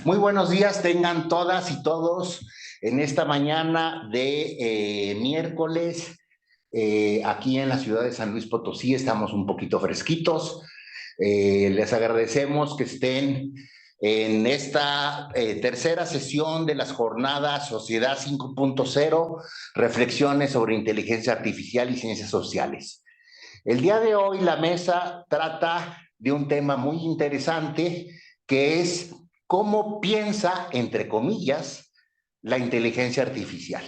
Muy buenos días, tengan todas y todos en esta mañana de miércoles. Aquí en la ciudad de San Luis Potosí estamos un poquito fresquitos. Les agradecemos que estén en esta tercera sesión de las jornadas Sociedad 5.0, reflexiones sobre inteligencia artificial y ciencias sociales. El día de hoy la mesa trata de un tema muy interesante que es cómo piensa, entre comillas, la inteligencia artificial.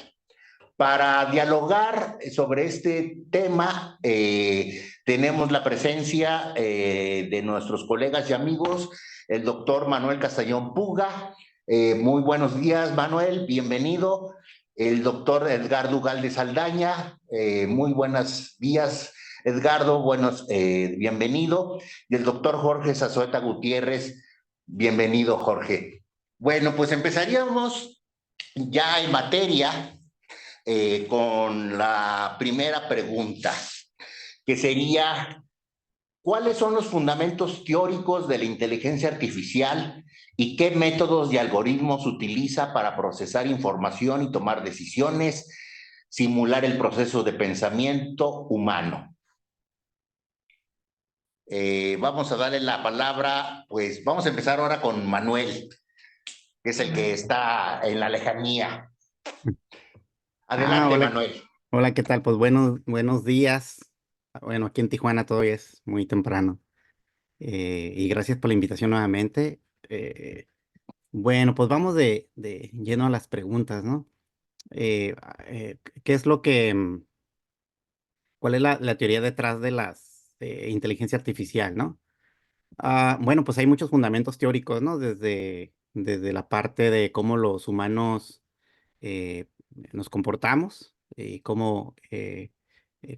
Para dialogar sobre este tema, tenemos la presencia de nuestros colegas y amigos, el doctor Manuel Castañón Puga. Muy buenos días, Manuel, bienvenido. El doctor Edgardo Ugalde Saldaña, muy buenos días, Edgardo, bienvenido. Y el doctor Jorge Zazueta Gutiérrez, bienvenido, Jorge. Bueno, pues empezaríamos ya en materia con la primera pregunta, que sería, ¿cuáles son los fundamentos teóricos de la inteligencia artificial y qué métodos y algoritmos utiliza para procesar información y tomar decisiones, simular el proceso de pensamiento humano? Vamos a darle la palabra, pues vamos a empezar ahora con Manuel, que es el que está en la lejanía. Adelante, Hola, Manuel. hola, ¿qué tal? Pues buenos días. Bueno, aquí en Tijuana todavía es muy temprano. Y gracias por la invitación nuevamente. Bueno, pues vamos de lleno a las preguntas, ¿no? ¿Qué es cuál es la teoría detrás de las inteligencia artificial, ¿no? Bueno, pues hay muchos fundamentos teóricos, ¿no? Desde la parte de cómo los humanos eh, nos comportamos y cómo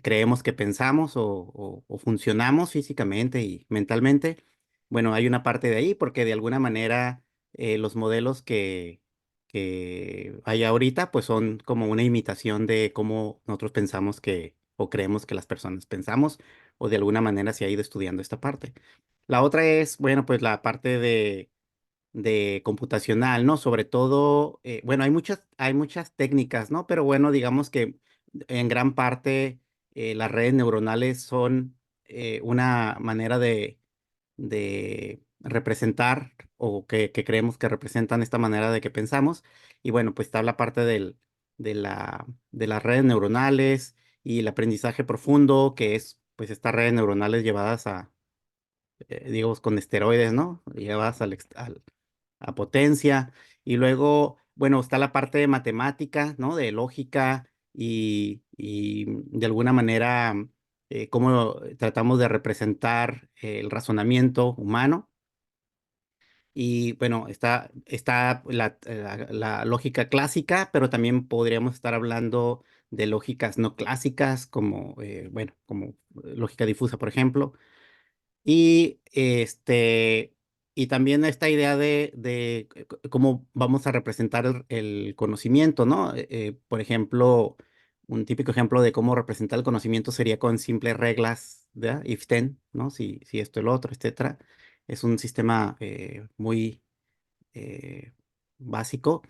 creemos que pensamos o funcionamos físicamente y mentalmente. Bueno, hay una parte de ahí porque de alguna manera los modelos que hay ahorita pues son como una imitación de cómo nosotros pensamos que o creemos que las personas pensamos o de alguna manera se ha ido estudiando esta parte. La otra es, bueno, pues la parte de computacional, ¿no? Sobre todo, bueno, hay muchas técnicas, ¿no? Pero bueno, digamos que en gran parte las redes neuronales son una manera de representar o que creemos que representan esta manera de que pensamos. Y bueno, pues está la parte de las redes neuronales y el aprendizaje profundo, que es pues estas redes neuronales llevadas digamos, con esteroides, ¿no? Llevadas a potencia. Y luego, bueno, está la parte de matemática, ¿no? De lógica y de alguna manera cómo tratamos de representar el razonamiento humano. Y bueno, está la lógica clásica, pero también podríamos estar hablando de lógicas no clásicas, como, bueno, como lógica difusa, por ejemplo. Y y también esta idea de cómo vamos a representar el conocimiento, ¿no? Por ejemplo, un típico ejemplo de cómo representar el conocimiento sería con simples reglas de if then, ¿no? Si esto, el otro, etcétera. Es un sistema muy eh, básico.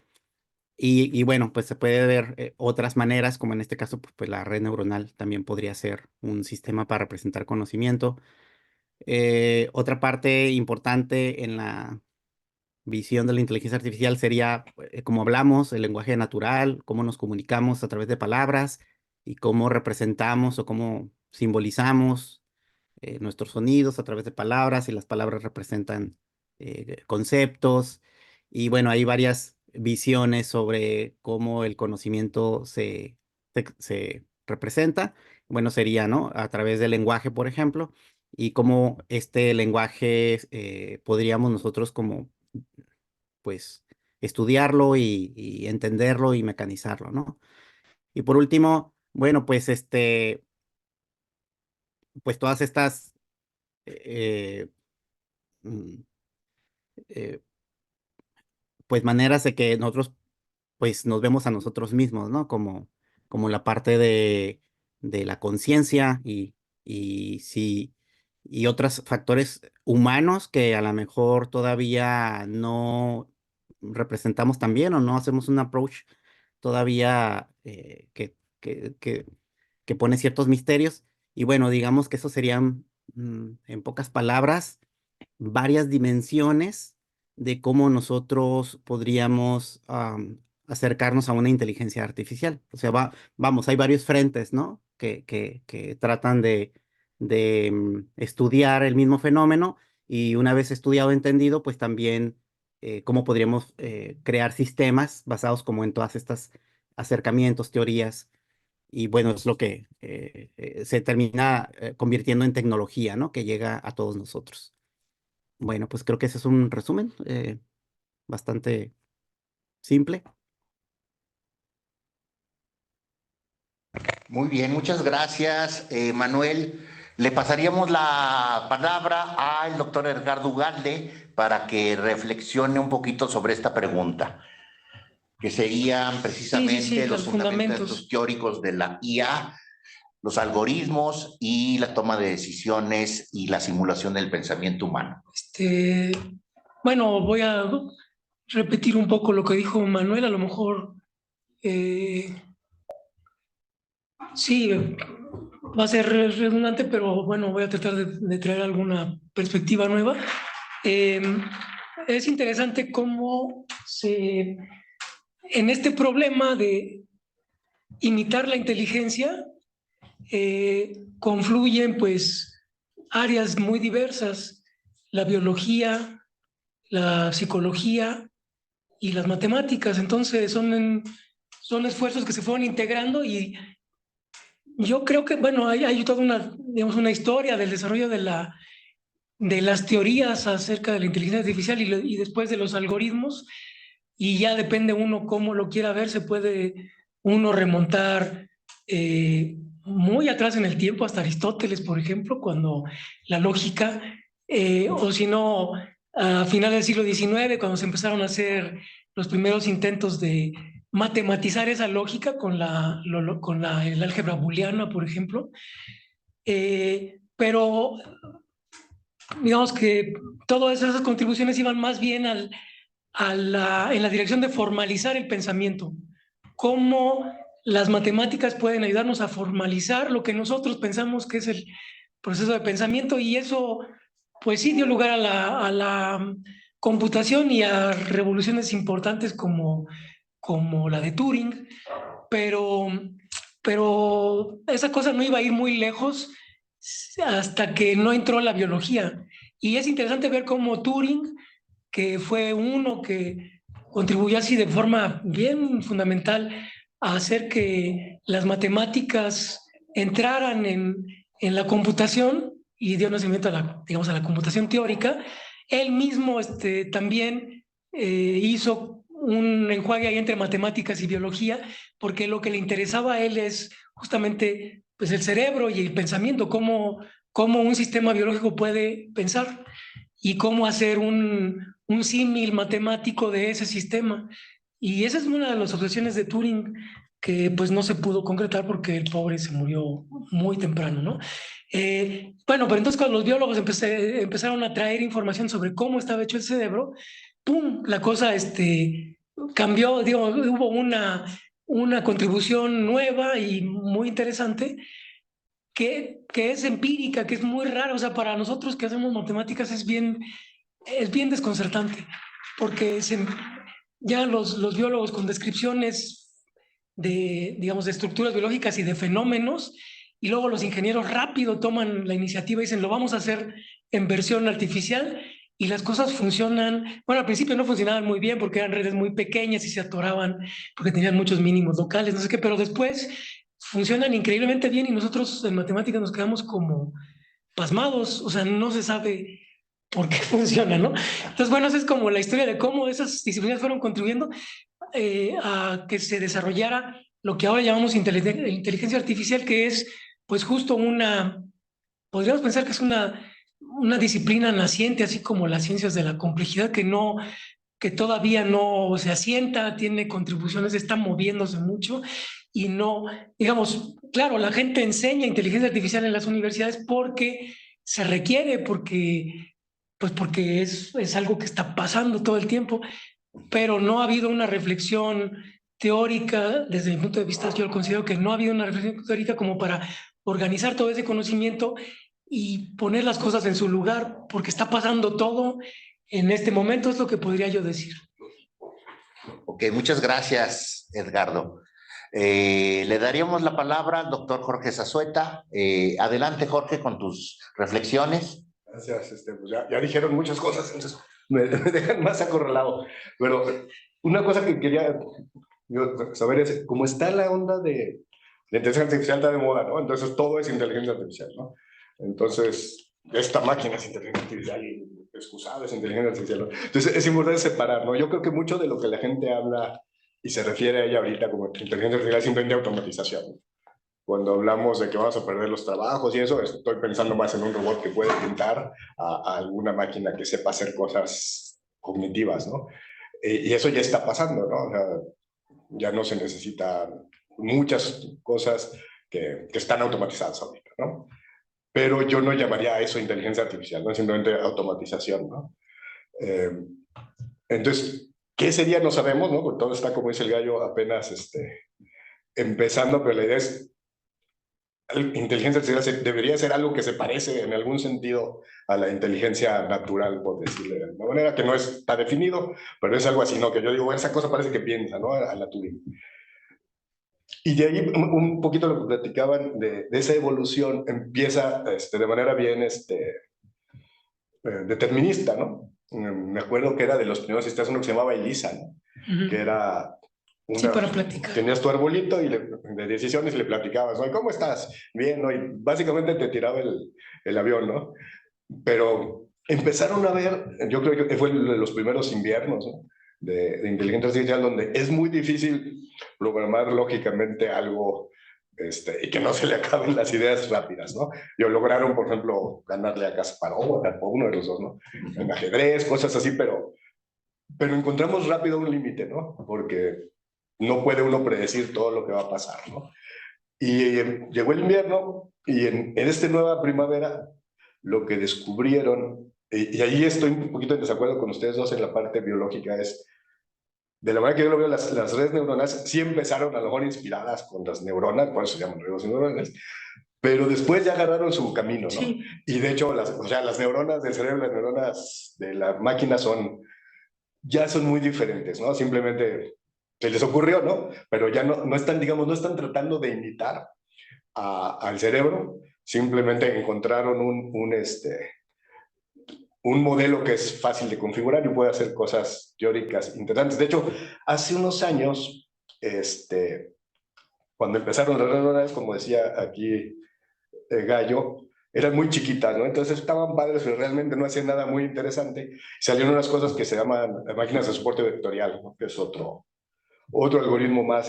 Y bueno, pues se puede ver otras maneras, como en este caso, pues la red neuronal también podría ser un sistema para representar conocimiento. Otra parte importante en la visión de la inteligencia artificial sería, como hablamos, el lenguaje natural, cómo nos comunicamos a través de palabras y cómo representamos o cómo simbolizamos nuestros sonidos a través de palabras y las palabras representan conceptos. Y bueno, hay varias visiones sobre cómo el conocimiento se representa. Bueno, sería, ¿no? A través del lenguaje, por ejemplo, y cómo este lenguaje podríamos nosotros como, pues, estudiarlo y entenderlo y mecanizarlo, ¿no? Y por último, bueno, pues, pues todas estas eh, mm, eh, pues maneras de que nosotros pues nos vemos a nosotros mismos, ¿no? Como la parte de la conciencia y si y otros factores humanos que a lo mejor todavía no representamos tan bien o no hacemos un approach todavía que pone ciertos misterios. Y bueno, digamos que eso serían, en pocas palabras, varias dimensiones de cómo nosotros podríamos acercarnos a una inteligencia artificial. O sea, vamos, hay varios frentes, ¿no? Que tratan de estudiar el mismo fenómeno y una vez estudiado, entendido, pues también cómo podríamos crear sistemas basados como en todas estas acercamientos, teorías, y bueno, es lo que se termina convirtiendo en tecnología, ¿no? Que llega a todos nosotros. Bueno, pues creo que ese es un resumen bastante simple. Muy bien, muchas gracias, Manuel. Le pasaríamos la palabra al doctor Edgardo Ugalde para que reflexione un poquito sobre esta pregunta, que serían Sí, sí, sí, precisamente los los fundamentos fundamentos. teóricos de la IA, los algoritmos y la toma de decisiones y la simulación del pensamiento humano. Bueno, voy a repetir un poco lo que dijo Manuel, a lo mejor sí, va a ser redundante, pero bueno, voy a tratar de traer alguna perspectiva nueva. Eh, es interesante cómo en este problema de imitar la inteligencia confluyen pues áreas muy diversas, la biología, la psicología y las matemáticas. Entonces son esfuerzos que se fueron integrando y yo creo que, bueno, hay toda digamos, una historia del desarrollo de las teorías acerca de la inteligencia artificial y después de los algoritmos, y ya depende uno cómo lo quiera ver, se puede uno remontar muy atrás en el tiempo, hasta Aristóteles, por ejemplo, cuando la lógica, o si no, a finales del siglo XIX, cuando se empezaron a hacer los primeros intentos de matematizar esa lógica con el álgebra booleana, por ejemplo. Pero digamos que todas esas contribuciones iban más bien en la dirección de formalizar el pensamiento. Cómo las matemáticas pueden ayudarnos a formalizar lo que nosotros pensamos que es el proceso de pensamiento, y eso pues sí dio lugar a la computación y a revoluciones importantes como la de Turing, pero, pero esa cosa no iba a ir muy lejos hasta que no entró la biología. Y es interesante ver cómo Turing, que fue uno que contribuyó así de forma bien fundamental a hacer que las matemáticas entraran en la computación y dio nacimiento a digamos, a la computación teórica. Él mismo también hizo un enjuague ahí entre matemáticas y biología, porque lo que le interesaba a él es justamente pues, el cerebro y el pensamiento, cómo un sistema biológico puede pensar y cómo hacer un símil matemático de ese sistema. Y esa es una de las obsesiones de Turing que pues no se pudo concretar porque el pobre se murió muy temprano, ¿no? Bueno, pero entonces cuando los biólogos empezaron a traer información sobre cómo estaba hecho el cerebro, ¡pum! La cosa cambió, digo, hubo una contribución nueva y muy interesante que es empírica, que es muy rara. O sea, para nosotros que hacemos matemáticas es bien desconcertante, porque ya los biólogos con descripciones digamos, de estructuras biológicas y de fenómenos, y luego los ingenieros rápido toman la iniciativa y dicen, lo vamos a hacer en versión artificial, y las cosas funcionan. Bueno, al principio no funcionaban muy bien porque eran redes muy pequeñas y se atoraban porque tenían muchos mínimos locales, no sé qué, pero después funcionan increíblemente bien y nosotros en matemáticas nos quedamos como pasmados. O sea, no se sabe por qué funciona, ¿no? Entonces, bueno, esa es como la historia de cómo esas disciplinas fueron contribuyendo a que se desarrollara lo que ahora llamamos inteligencia artificial, que es pues justo podríamos pensar que es una disciplina naciente, así como las ciencias de la complejidad, que todavía no se asienta, tiene contribuciones, está moviéndose mucho y no, digamos, claro, la gente enseña inteligencia artificial en las universidades porque se requiere porque es algo que está pasando todo el tiempo, pero no ha habido una reflexión teórica, desde mi punto de vista yo considero que no ha habido una reflexión teórica como para organizar todo ese conocimiento y poner las cosas en su lugar, porque está pasando todo en este momento, es lo que podría yo decir. Ok, muchas gracias, Edgardo. Le daríamos la palabra al doctor Jorge Zazueta. Adelante, Jorge, con tus reflexiones. Gracias, pues ya dijeron muchas cosas, entonces me dejan más acorralado. Pero una cosa que quería saber es, ¿cómo está la onda de la inteligencia artificial? Está de moda, ¿no? Entonces todo es inteligencia artificial, ¿no? Entonces, esta máquina es inteligencia artificial y excusado es inteligencia artificial, ¿no? Entonces es importante separar, ¿no? Yo creo que mucho de lo que la gente habla y se refiere a ella ahorita como inteligencia artificial es simplemente automatización, ¿no? Cuando hablamos de que vamos a perder los trabajos y eso, estoy pensando más en un robot que puede pintar a alguna máquina que sepa hacer cosas cognitivas, ¿no? Y eso ya está pasando, ¿no? O sea, ya no se necesitan muchas cosas que están automatizadas ahorita, ¿no? Pero yo no llamaría a eso inteligencia artificial, ¿no? Simplemente automatización, ¿no? Entonces, ¿qué sería? No sabemos, ¿no? Porque todo está, como dice el gallo, apenas empezando, pero la idea es inteligencia artificial debería ser algo que se parece en algún sentido a la inteligencia natural, por decirlo de alguna manera, que no está definido, pero es algo así, ¿no? Que yo digo, esa cosa parece que piensa, ¿no? A la Turing. Y de ahí un poquito lo que platicaban de esa evolución empieza de manera bien determinista, ¿no? Me acuerdo que era de los primeros sistemas uno que se llamaba ELIZA, ¿no? Que era sí, para platicar. Tenías tu arbolito de decisiones y le platicabas, ¿no? ¿Cómo estás? Bien, ¿no? Y básicamente te tiraba el avión, ¿no? Pero empezaron a ver, yo creo que fue de los primeros inviernos, ¿no? de inteligencia artificial, donde es muy difícil programar lógicamente algo y que no se le acaben las ideas rápidas, ¿no? Lograron, por ejemplo, ganarle a Kasparov, a uno de los dos, ¿no? En ajedrez, cosas así, pero encontramos rápido un límite, ¿no? Porque no puede uno predecir todo lo que va a pasar, ¿no? Y llegó el invierno y en esta nueva primavera lo que descubrieron, y ahí estoy un poquito en desacuerdo con ustedes dos en la parte biológica, es, de la manera que yo lo veo, las redes neuronales sí empezaron a lo mejor inspiradas con las neuronas, por eso se llaman redes neuronales, pero después ya agarraron su camino, ¿no? Sí. Y de hecho, las neuronas del cerebro, las neuronas de la máquina ya son muy diferentes, ¿no? Simplemente se les ocurrió, ¿no? Pero ya no están, digamos, no están tratando de imitar al cerebro, simplemente encontraron un modelo que es fácil de configurar y puede hacer cosas teóricas interesantes. De hecho, hace unos años, cuando empezaron las redes neuronales, como decía aquí Gallo, eran muy chiquitas, ¿no? Entonces estaban padres, pero realmente no hacían nada muy interesante. Salieron unas cosas que se llaman máquinas de soporte vectorial, ¿no? Que es otro algoritmo más,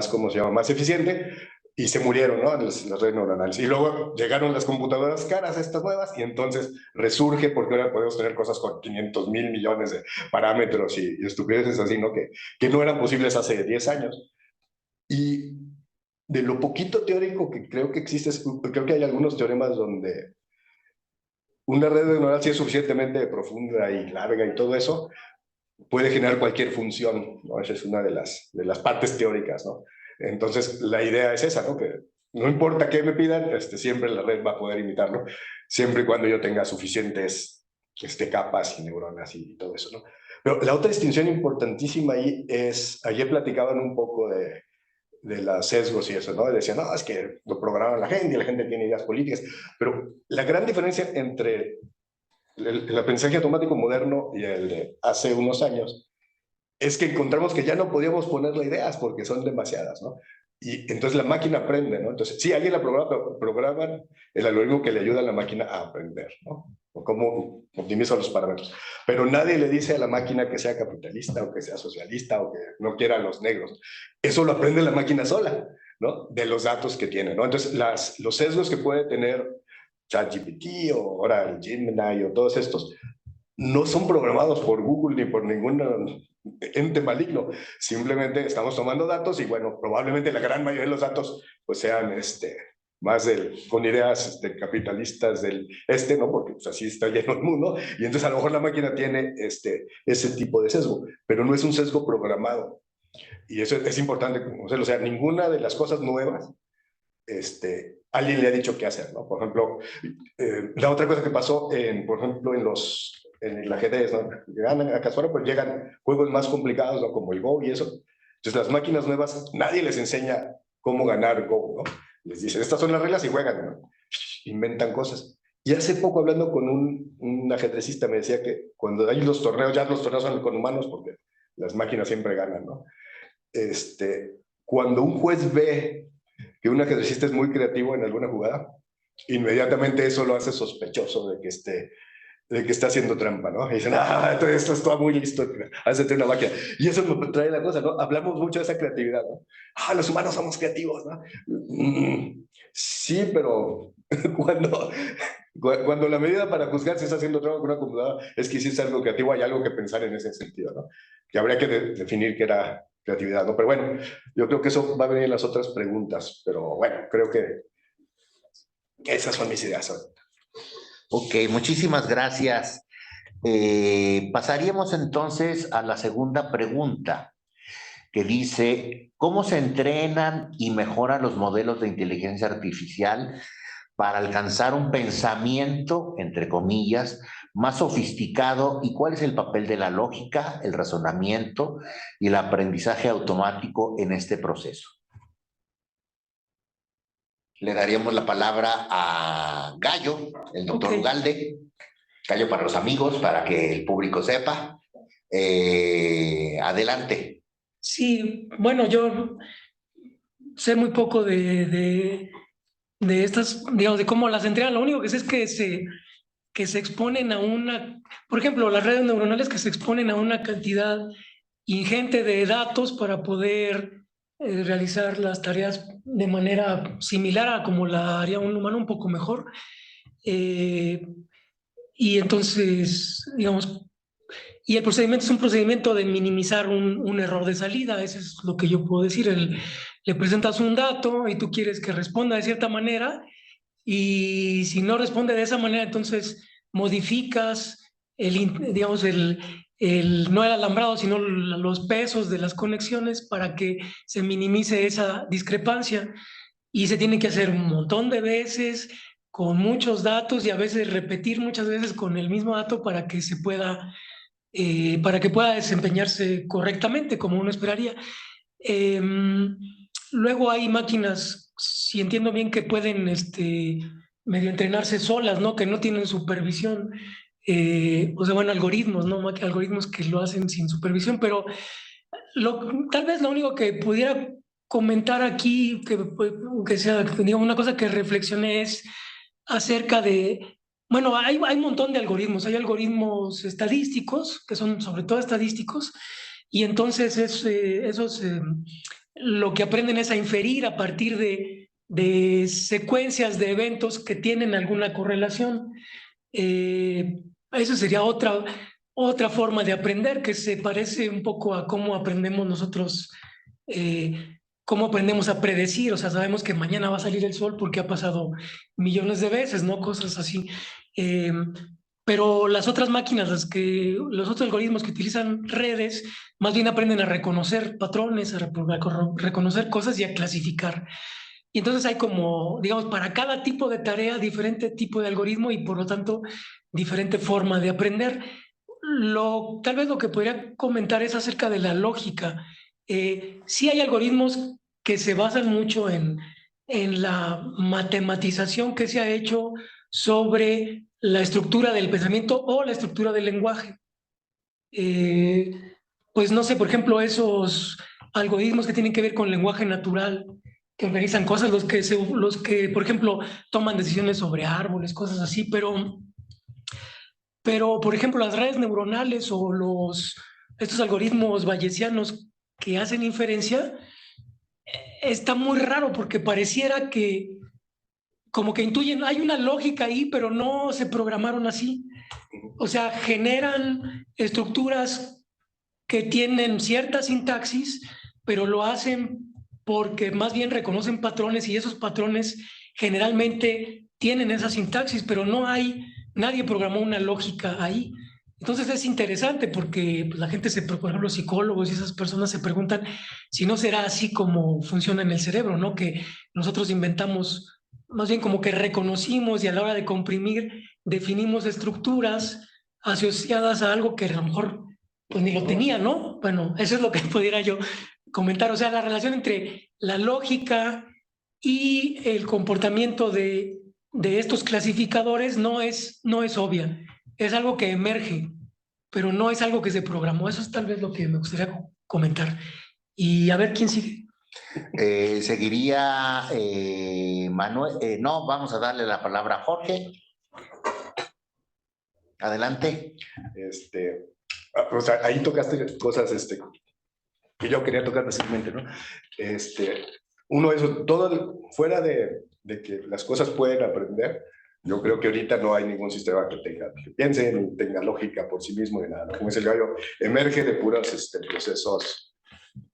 ¿cómo se llama? Más eficiente, y se murieron, ¿no? Las redes neuronales. Y luego llegaron las computadoras caras, estas nuevas, y entonces resurge porque ahora podemos tener cosas con 500,000 millones de parámetros y estupideces así, ¿no? Que no eran posibles hace 10 años. Y de lo poquito teórico que creo que existe, creo que hay algunos teoremas donde una red neuronal, si es suficientemente profunda y larga y todo eso, puede generar cualquier función, ¿no? Esa es una de las partes teóricas, ¿no? Entonces, la idea es esa, ¿no? Que no importa qué me pidan, siempre la red va a poder imitarlo, siempre y cuando yo tenga suficientes capas y neuronas y todo eso, ¿no? Pero la otra distinción importantísima ahí es, ayer platicaban un poco de los sesgos y eso, ¿no? Decían, no, es que lo programan la gente y la gente tiene ideas políticas, pero la gran diferencia entre el aprendizaje automático moderno y el de hace unos años es que encontramos que ya no podíamos ponerle ideas porque son demasiadas, ¿no? Y entonces la máquina aprende, ¿no? Entonces, sí, alguien la programa, pero programan el algoritmo que le ayuda a la máquina a aprender, ¿no? O cómo optimiza los parámetros. Pero nadie le dice a la máquina que sea capitalista o que sea socialista o que no quiera a los negros. Eso lo aprende la máquina sola, ¿no? De los datos que tiene, ¿no? Entonces, los sesgos que puede tener ChatGPT o ahora el Gemini o todos estos no son programados por Google ni por ningún ente maligno. Simplemente estamos tomando datos y bueno, probablemente la gran mayoría de los datos pues sean más con ideas capitalistas del ¿no? Porque pues, así está lleno el mundo, y entonces a lo mejor la máquina tiene ese tipo de sesgo, pero no es un sesgo programado. Y eso es importante conocerlo. O sea, ninguna de las cosas nuevas, alguien le ha dicho qué hacer, ¿no? Por ejemplo, la otra cosa que pasó, por ejemplo, en el ajedrez, ¿no? Llegan a Kasparov, pues llegan juegos más complicados, ¿no? Como el Go y eso. Entonces, las máquinas nuevas, nadie les enseña cómo ganar Go, ¿no? Les dicen, estas son las reglas y juegan, ¿no? Inventan cosas. Y hace poco, hablando con un ajedrecista, me decía que cuando hay los torneos, ya los torneos son con humanos, porque las máquinas siempre ganan, ¿no? Cuando un juez ve que un ajedrecista es muy creativo en alguna jugada, inmediatamente eso lo hace sospechoso de que está haciendo trampa, ¿no? Y dicen, esto está muy listo, hazte una máquina. Y eso me trae la cosa, ¿no? Hablamos mucho de esa creatividad, ¿no? Los humanos somos creativos, ¿no? Sí, pero cuando la medida para juzgar si está haciendo trampa con una computadora es que si es algo creativo, hay algo que pensar en ese sentido, ¿no? Que habría que definir qué era creatividad, ¿no? Pero bueno, yo creo que eso va a venir en las otras preguntas, pero bueno, creo que esas son mis ideas. Ok, muchísimas gracias. Pasaríamos entonces a la segunda pregunta, que dice, ¿cómo se entrenan y mejoran los modelos de inteligencia artificial para alcanzar un pensamiento, entre comillas, más sofisticado, y cuál es el papel de la lógica, el razonamiento y el aprendizaje automático en este proceso? Le daríamos la palabra a Gallo, el doctor Ugalde. Gallo para los amigos, para que el público sepa. Adelante. Sí, bueno, yo sé muy poco de estas, digamos, de cómo las entrenan. Lo único que sé es que se exponen a por ejemplo, las redes neuronales que se exponen a una cantidad ingente de datos para poder realizar las tareas de manera similar a como la haría un humano, un poco mejor. Y entonces, digamos, y el procedimiento es un procedimiento de minimizar un error de salida. Eso es lo que yo puedo decir. Le presentas un dato y tú quieres que responda de cierta manera, y si no responde de esa manera, entonces modificas digamos, no el alambrado, sino los pesos de las conexiones para que se minimice esa discrepancia. Y se tiene que hacer un montón de veces con muchos datos, y a veces repetir muchas veces con el mismo dato para que pueda desempeñarse correctamente como uno esperaría. Luego hay máquinas, si entiendo bien, que pueden medio entrenarse solas, ¿no? Que no tienen supervisión. O sea, bueno, algoritmos, ¿no? Algoritmos que lo hacen sin supervisión, pero tal vez lo único que pudiera comentar aquí, que sea, digamos, una cosa que reflexioné es acerca de, bueno, hay un montón de algoritmos. Hay algoritmos estadísticos, que son sobre todo estadísticos, y entonces esos lo que aprenden es a inferir a partir de secuencias de eventos que tienen alguna correlación. Eso sería otra forma de aprender, que se parece un poco a cómo aprendemos nosotros, cómo aprendemos a predecir. O sea, sabemos que mañana va a salir el sol porque ha pasado millones de veces, ¿no? Cosas así. Pero las otras máquinas, los otros algoritmos que utilizan redes, más bien aprenden a reconocer patrones, a reconocer cosas y a clasificar. Y entonces hay como, digamos, para cada tipo de tarea, diferente tipo de algoritmo, y por lo tanto, diferente forma de aprender. Tal vez lo que podría comentar es acerca de la lógica. Sí hay algoritmos que se basan mucho en la matematización que se ha hecho sobre la estructura del pensamiento o la estructura del lenguaje. Pues no sé, por ejemplo, esos algoritmos que tienen que ver con lenguaje natural, que organizan cosas, los que, por ejemplo, toman decisiones sobre árboles, cosas así, pero por ejemplo, las redes neuronales o estos algoritmos bayesianos que hacen inferencia, está muy raro porque pareciera que como que intuyen, hay una lógica ahí, pero no se programaron así. O sea, generan estructuras que tienen cierta sintaxis, pero lo hacen porque más bien reconocen patrones, y esos patrones generalmente tienen esa sintaxis, pero nadie programó una lógica ahí. Entonces es interesante porque pues, la gente por ejemplo, los psicólogos y esas personas se preguntan si no será así como funciona en el cerebro, ¿no? Que nosotros inventamos, más bien como que reconocimos y a la hora de comprimir definimos estructuras asociadas a algo que a lo mejor pues ni lo tenía, ¿no? Bueno, eso es lo que pudiera yo comentar. O sea, la relación entre la lógica y el comportamiento de estos clasificadores no es obvia. Es algo que emerge, pero no es algo que se programó. Eso es tal vez lo que me gustaría comentar. Y a ver quién sigue. Seguiría Manuel. No, vamos a darle la palabra a Jorge. Adelante. O sea, ahí tocaste cosas que yo quería tocar recientemente, ¿no? Uno, eso, todo fuera de que las cosas pueden aprender. Yo creo que ahorita no hay ningún sistema que piense, ni tenga lógica por sí mismo, ni nada. Como dice el gallo, emerge de puros procesos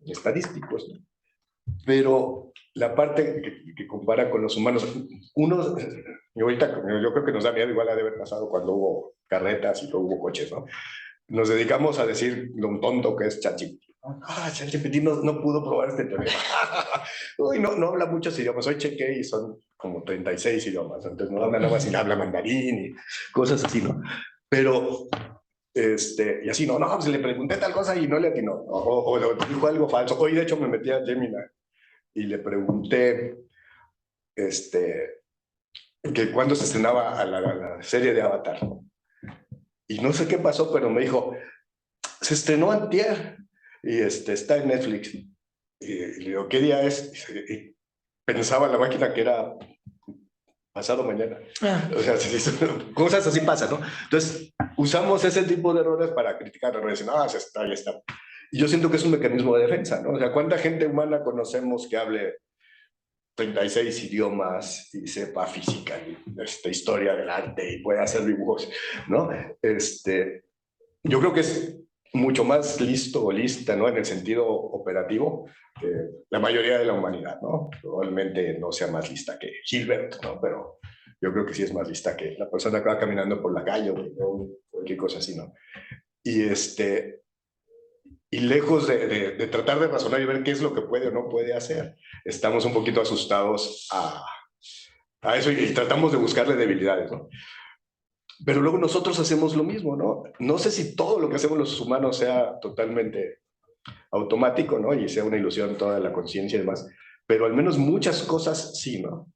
estadísticos, ¿no? Pero la parte que compara con los humanos, y ahorita yo creo que nos da miedo, igual ha de haber pasado cuando hubo carretas y luego hubo coches, ¿no? Nos dedicamos a decir lo tonto que es ChatGPT. ChatGPT no pudo probar este teorema. Uy, no habla muchos idiomas. Hoy chequé y son como 36 idiomas. Entonces no habla nada más y habla mandarín y cosas así, ¿no? Pero, y así, no, pues le pregunté tal cosa y no le atinó. O le dijo algo falso. Hoy, de hecho, me metí a Gemini y le pregunté, que cuándo se estrenaba a la serie de Avatar. Y no sé qué pasó, pero me dijo, se estrenó antier y está en Netflix. Y le digo, ¿qué día es? Y pensaba la máquina que era pasado mañana. O sea, cosas así pasan, ¿no? Entonces, usamos ese tipo de errores para criticar la red. Ya está. Y yo siento que es un mecanismo de defensa, ¿no? O sea, ¿cuánta gente humana conocemos que hable 36 idiomas y sepa física y historia del arte y puede hacer dibujos, ¿no? Yo creo que es mucho más listo o lista, ¿no? En el sentido operativo que la mayoría de la humanidad, ¿no? Probablemente no sea más lista que Gilbert, ¿no? Pero yo creo que sí es más lista que la persona que va caminando por la calle o cualquier cosa así, ¿no? Y lejos de tratar de razonar y ver qué es lo que puede o no puede hacer, estamos un poquito asustados a eso y tratamos de buscarle debilidades, ¿no? Pero luego nosotros hacemos lo mismo, ¿no? No sé si todo lo que hacemos los humanos sea totalmente automático, ¿no? Y sea una ilusión toda la conciencia y demás, pero al menos muchas cosas sí, ¿no?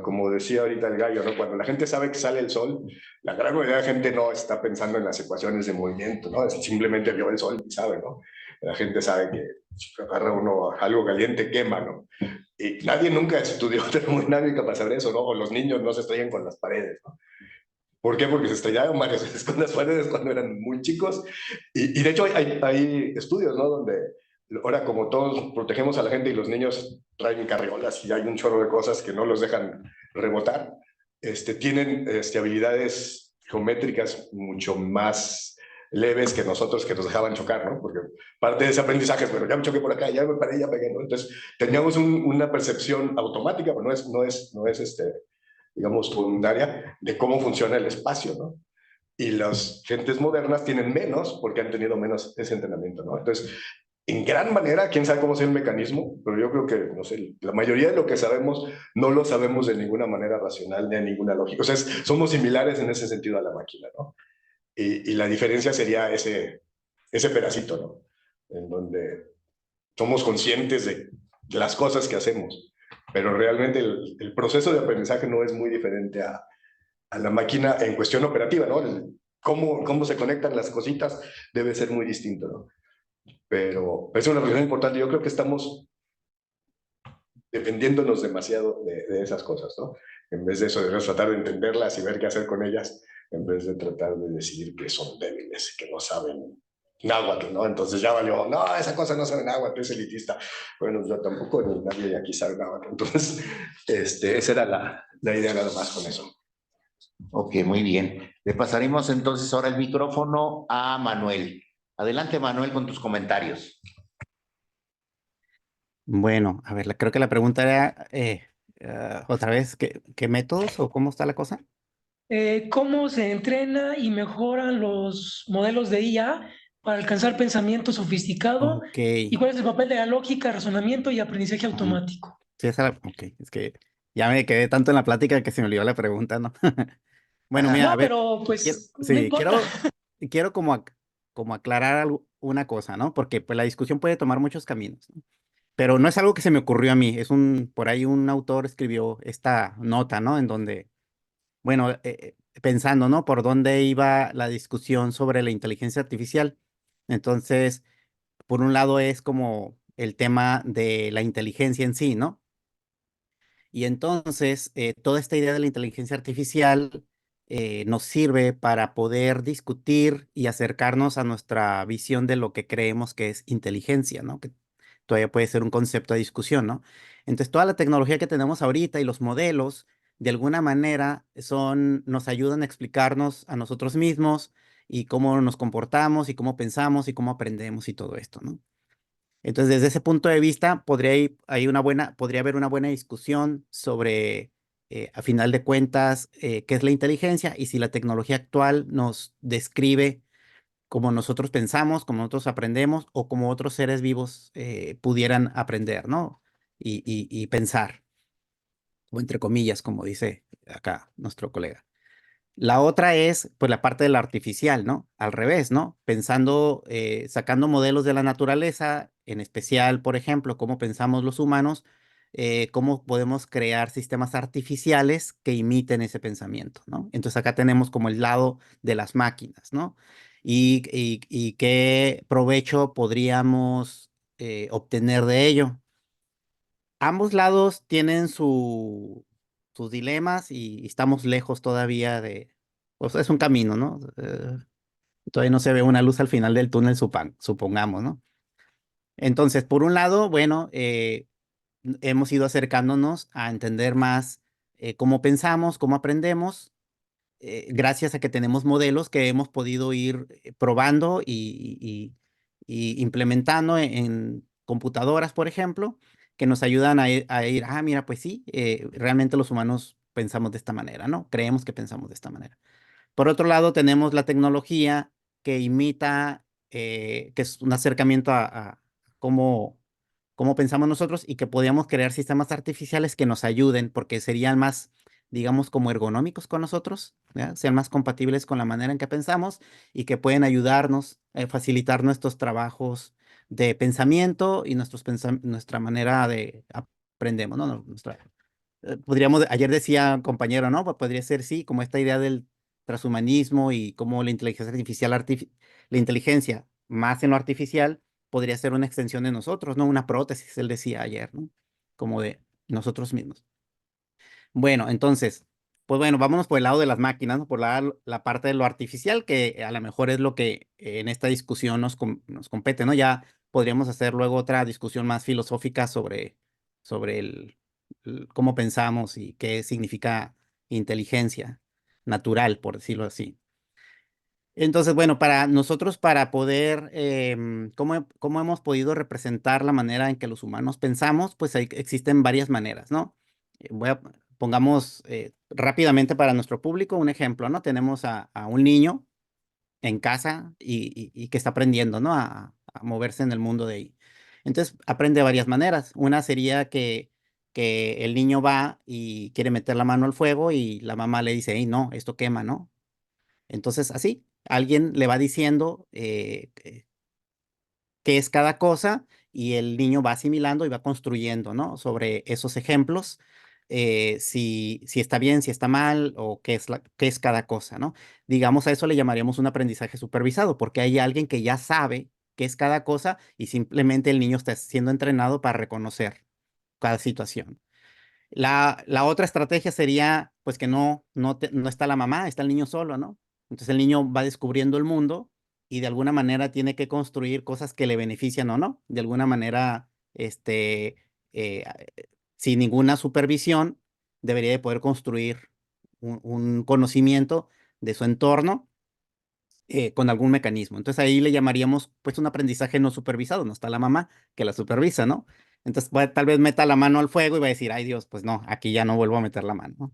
Como decía ahorita el gallo, ¿no? Cuando la gente sabe que sale el sol, la gran mayoría de la gente no está pensando en las ecuaciones de movimiento, ¿no? Simplemente vio el sol y sabe, ¿no? La gente sabe que si agarra uno algo caliente, quema, ¿no? Y nadie nunca estudió termodinámica para saber eso, ¿no? O los niños no se estrellan con las paredes, ¿no? ¿Por qué? Porque se estrellaron varias veces con las paredes cuando eran muy chicos. Y de hecho hay estudios, ¿no? Donde ahora como todos protegemos a la gente y los niños traen carriolas y hay un chorro de cosas que no los dejan rebotar, tienen habilidades geométricas mucho más leves que nosotros que nos dejaban chocar, ¿no? Porque parte de ese aprendizaje es, bueno, ya me choqué por acá, ya me paré, ya pegué, ¿no? Entonces teníamos una percepción automática, pero no es digamos, voluntaria de cómo funciona el espacio, ¿no? Y las gentes modernas tienen menos porque han tenido menos ese entrenamiento, ¿no? Entonces, en gran manera, quién sabe cómo es el mecanismo, pero yo creo que, no sé, la mayoría de lo que sabemos no lo sabemos de ninguna manera racional ni de ninguna lógica. O sea, somos similares en ese sentido a la máquina, ¿no? Y la diferencia sería ese pedacito, ¿no? En donde somos conscientes de las cosas que hacemos, pero realmente el proceso de aprendizaje no es muy diferente a la máquina en cuestión operativa, ¿no? Cómo se conectan las cositas debe ser muy distinto, ¿no? Pero es una reflexión importante. Yo creo que estamos dependiéndonos demasiado de esas cosas, ¿no? En vez de eso, debemos tratar de entenderlas y ver qué hacer con ellas, en vez de tratar de decidir que son débiles, que no saben náhuatl, ¿no? Entonces ya valió, no, esa cosa no sabe náhuatl, es elitista. Bueno, yo tampoco, ni nadie aquí sabe náhuatl. Entonces, esa era la idea nada más con eso. Ok, muy bien. Le pasaremos entonces ahora el micrófono a Manuel. Adelante, Manuel, con tus comentarios. Bueno, a ver, creo que la pregunta era Otra vez, ¿qué métodos o cómo está la cosa? ¿Cómo se entrena y mejoran los modelos de IA para alcanzar pensamiento sofisticado? Ok. ¿Y cuál es el papel de la lógica, razonamiento y aprendizaje Ujú. automático? Sí, ok, es que ya me quedé tanto en la plática que se me olvidó la pregunta, ¿no? Bueno, mira, a No, ver, pero pues no sí, importa. quiero como, como aclarar una cosa, ¿no? Porque pues la discusión puede tomar muchos caminos, ¿no? Pero no es algo que se me ocurrió a mí, por ahí un autor escribió esta nota, ¿no? En donde, bueno, pensando, ¿no? Por dónde iba la discusión sobre la inteligencia artificial. Entonces, por un lado es como el tema de la inteligencia en sí, ¿no? Y entonces, toda esta idea de la inteligencia artificial nos sirve para poder discutir y acercarnos a nuestra visión de lo que creemos que es inteligencia, ¿no? Que todavía puede ser un concepto de discusión, ¿no? Entonces, toda la tecnología que tenemos ahorita y los modelos, de alguna manera, nos ayudan a explicarnos a nosotros mismos y cómo nos comportamos y cómo pensamos y cómo aprendemos y todo esto, ¿no? Entonces, desde ese punto de vista, podría haber una buena discusión sobre, a final de cuentas, qué es la inteligencia y si la tecnología actual nos describe como nosotros pensamos, como nosotros aprendemos o como otros seres vivos pudieran aprender, ¿no? Y pensar, o entre comillas, como dice acá nuestro colega. La otra es, pues, la parte de la artificial, ¿no? Al revés, ¿no? Pensando, sacando modelos de la naturaleza, en especial, por ejemplo, cómo pensamos los humanos, cómo podemos crear sistemas artificiales que imiten ese pensamiento, ¿no? Entonces acá tenemos como el lado de las máquinas, ¿no? Y qué provecho podríamos obtener de ello. Ambos lados tienen sus dilemas y estamos lejos todavía o sea, es un camino, ¿no? Todavía no se ve una luz al final del túnel, supongamos, ¿no? Entonces, por un lado, bueno, hemos ido acercándonos a entender más cómo pensamos, cómo aprendemos, gracias a que tenemos modelos que hemos podido ir probando y implementando en computadoras, por ejemplo, que nos ayudan mira, pues sí, realmente los humanos pensamos de esta manera, ¿no? Creemos que pensamos de esta manera. Por otro lado, tenemos la tecnología que imita, que es un acercamiento a cómo pensamos nosotros y que podríamos crear sistemas artificiales que nos ayuden porque serían más, digamos, como ergonómicos con nosotros, ¿ya? Sean más compatibles con la manera en que pensamos y que pueden ayudarnos, facilitar nuestros trabajos de pensamiento y nuestra manera de aprendemos, ¿no? Ayer decía un compañero, ¿no? Pues podría ser, sí, como esta idea del transhumanismo y cómo la inteligencia más en lo artificial podría ser una extensión de nosotros, ¿no? Una prótesis, él decía ayer, ¿no? Como de nosotros mismos. Bueno, entonces, pues bueno, vámonos por el lado de las máquinas, ¿no? Por la parte de lo artificial, que a lo mejor es lo que en esta discusión nos compete, ¿no? Ya podríamos hacer luego otra discusión más filosófica sobre cómo pensamos y qué significa inteligencia natural, por decirlo así. Entonces, bueno, para nosotros, para poder, ¿cómo hemos podido representar la manera en que los humanos pensamos? Pues existen varias maneras, ¿no? Pongamos rápidamente para nuestro público un ejemplo, ¿no? Tenemos a un niño en casa y que está aprendiendo, ¿no? A moverse en el mundo de ahí. Entonces, aprende de varias maneras. Una sería que el niño va y quiere meter la mano al fuego y la mamá le dice, hey, no, esto quema, ¿no? Entonces, así, alguien le va diciendo qué es cada cosa y el niño va asimilando y va construyendo, ¿no? Sobre esos ejemplos, si está bien, si está mal o qué es cada cosa, ¿no? Digamos, a eso le llamaríamos un aprendizaje supervisado, porque hay alguien que ya sabe qué es cada cosa y simplemente el niño está siendo entrenado para reconocer cada situación. La otra estrategia sería, pues que no está la mamá, está el niño solo, ¿no? Entonces el niño va descubriendo el mundo y de alguna manera tiene que construir cosas que le benefician o no. De alguna manera, eh, sin ninguna supervisión, debería de poder construir un conocimiento de su entorno con algún mecanismo. Entonces ahí le llamaríamos, pues, un aprendizaje no supervisado. No está la mamá que la supervisa, ¿no? Entonces, tal vez meta la mano al fuego y va a decir, ay Dios, pues no, aquí ya no vuelvo a meter la mano, ¿no?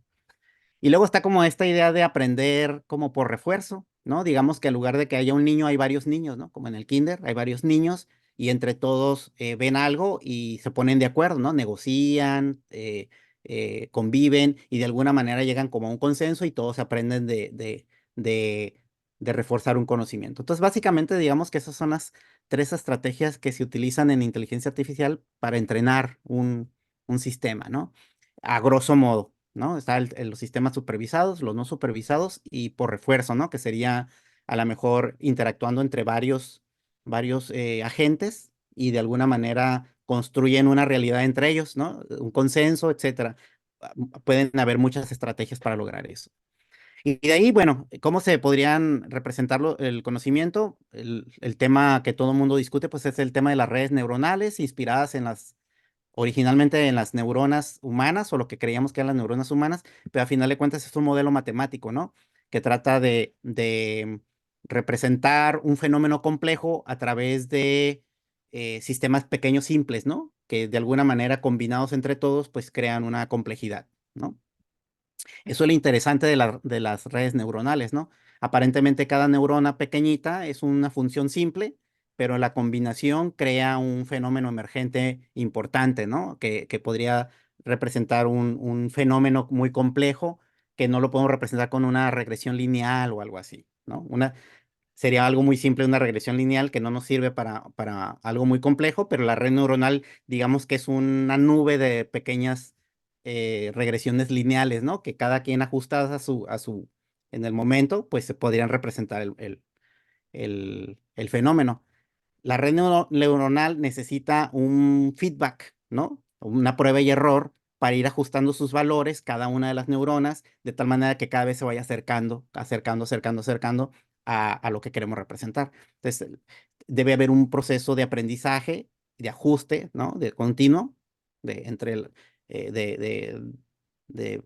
Y luego está como esta idea de aprender como por refuerzo, ¿no? Digamos que en lugar de que haya un niño, hay varios niños, ¿no? Como en el kinder, hay varios niños y entre todos ven algo y se ponen de acuerdo, ¿no? Negocian, conviven y de alguna manera llegan como a un consenso y todos aprenden de, de reforzar un conocimiento. Entonces, básicamente, digamos que esas son las tres estrategias que se utilizan en inteligencia artificial para entrenar un sistema, ¿no? A grosso modo, ¿no? Está los sistemas supervisados, los no supervisados y por refuerzo, ¿no? Que sería a lo mejor interactuando entre varios agentes y de alguna manera construyen una realidad entre ellos, ¿no? Un consenso, etcétera. Pueden haber muchas estrategias para lograr eso. Y de ahí, bueno, ¿cómo se podrían representar el conocimiento? El tema que todo el mundo discute, pues es el tema de las redes neuronales inspiradas originalmente en las neuronas humanas o lo que creíamos que eran las neuronas humanas, pero a final de cuentas es un modelo matemático, ¿no? Que trata de representar un fenómeno complejo a través de sistemas pequeños simples, ¿no? Que de alguna manera combinados entre todos, pues crean una complejidad, ¿no? Eso es lo interesante de las redes neuronales, ¿no? Aparentemente cada neurona pequeñita es una función simple, pero la combinación crea un fenómeno emergente importante, ¿no? Que podría representar un fenómeno muy complejo que no lo podemos representar con una regresión lineal o algo así, ¿no? Sería algo muy simple, una regresión lineal que no nos sirve para algo muy complejo, pero la red neuronal, digamos que es una nube de pequeñas regresiones lineales, ¿no? Que cada quien ajustadas en el momento, pues se podrían representar el fenómeno. La red neuronal necesita un feedback, ¿no? Una prueba y error para ir ajustando sus valores, cada una de las neuronas, de tal manera que cada vez se vaya acercando a lo que queremos representar. Entonces, debe haber un proceso de aprendizaje, de ajuste, ¿no? De continuo, entre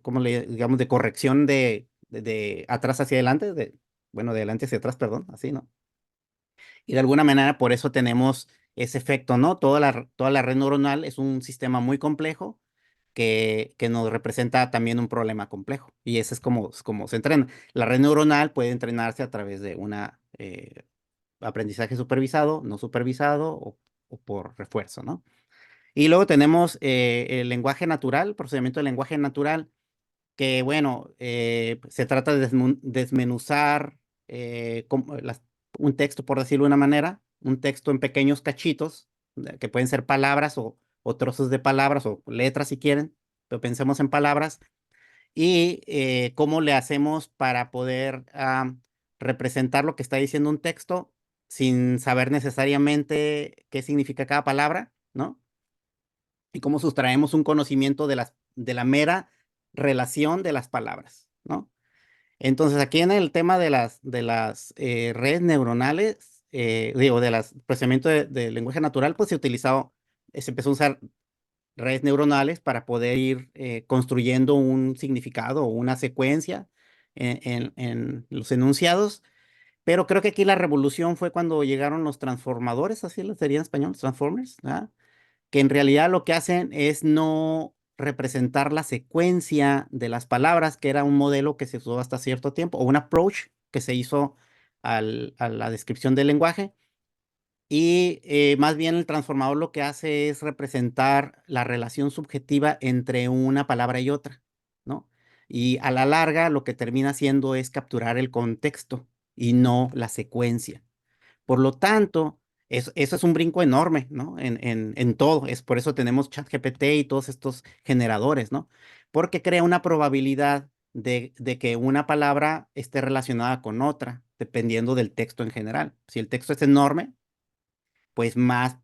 ¿cómo digamos? De corrección de atrás hacia adelante, bueno, de adelante hacia atrás, perdón, así, ¿no? Y de alguna manera por eso tenemos ese efecto, ¿no? Toda la red neuronal es un sistema muy complejo que nos representa también un problema complejo. Y ese es como se entrena. La red neuronal puede entrenarse a través de un aprendizaje supervisado, no supervisado o por refuerzo, ¿no? Y luego tenemos el lenguaje natural, procedimiento de lenguaje natural, que bueno, se trata de desmenuzar un texto, por decirlo de una manera, un texto en pequeños cachitos, que pueden ser palabras o trozos de palabras o letras si quieren, pero pensemos en palabras, y cómo le hacemos para poder representar lo que está diciendo un texto sin saber necesariamente qué significa cada palabra, ¿no? Y cómo sustraemos un conocimiento de la mera relación de las palabras, ¿no? Entonces, aquí en el tema de las redes neuronales, digo, de las procesamiento de lenguaje natural, pues se empezó a usar redes neuronales para poder ir construyendo un significado o una secuencia en los enunciados. Pero creo que aquí la revolución fue cuando llegaron los transformadores, así lo sería en español, Transformers, ¿verdad? Que en realidad lo que hacen es no representar la secuencia de las palabras, que era un modelo que se usó hasta cierto tiempo, o un approach que se hizo a la descripción del lenguaje. Y más bien el transformador lo que hace es representar la relación subjetiva entre una palabra y otra, ¿no? Y a la larga lo que termina haciendo es capturar el contexto y no la secuencia. Por lo tanto, eso es un brinco enorme, ¿no? En todo. Es por eso tenemos ChatGPT y todos estos generadores, ¿no? Porque crea una probabilidad de que una palabra esté relacionada con otra, dependiendo del texto en general. Si el texto es enorme, pues más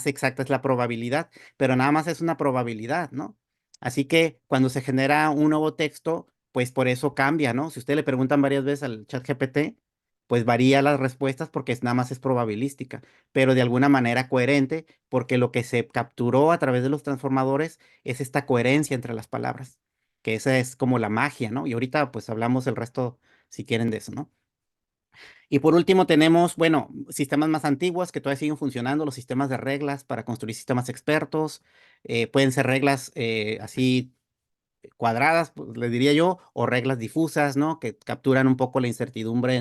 exacta es la probabilidad, pero nada más es una probabilidad, ¿no? Así que cuando se genera un nuevo texto, pues por eso cambia, ¿no? Si usted le preguntan varias veces al chat GPT, pues varía las respuestas porque nada más es probabilística, pero de alguna manera coherente, porque lo que se capturó a través de los transformadores es esta coherencia entre las palabras, que esa es como la magia, ¿no? Y ahorita pues hablamos el resto, si quieren, de eso, ¿no? Y por último tenemos, bueno, sistemas más antiguos que todavía siguen funcionando, los sistemas de reglas para construir sistemas expertos. Pueden ser reglas así cuadradas, pues, le diría yo, o reglas difusas, ¿no? Que capturan un poco la incertidumbre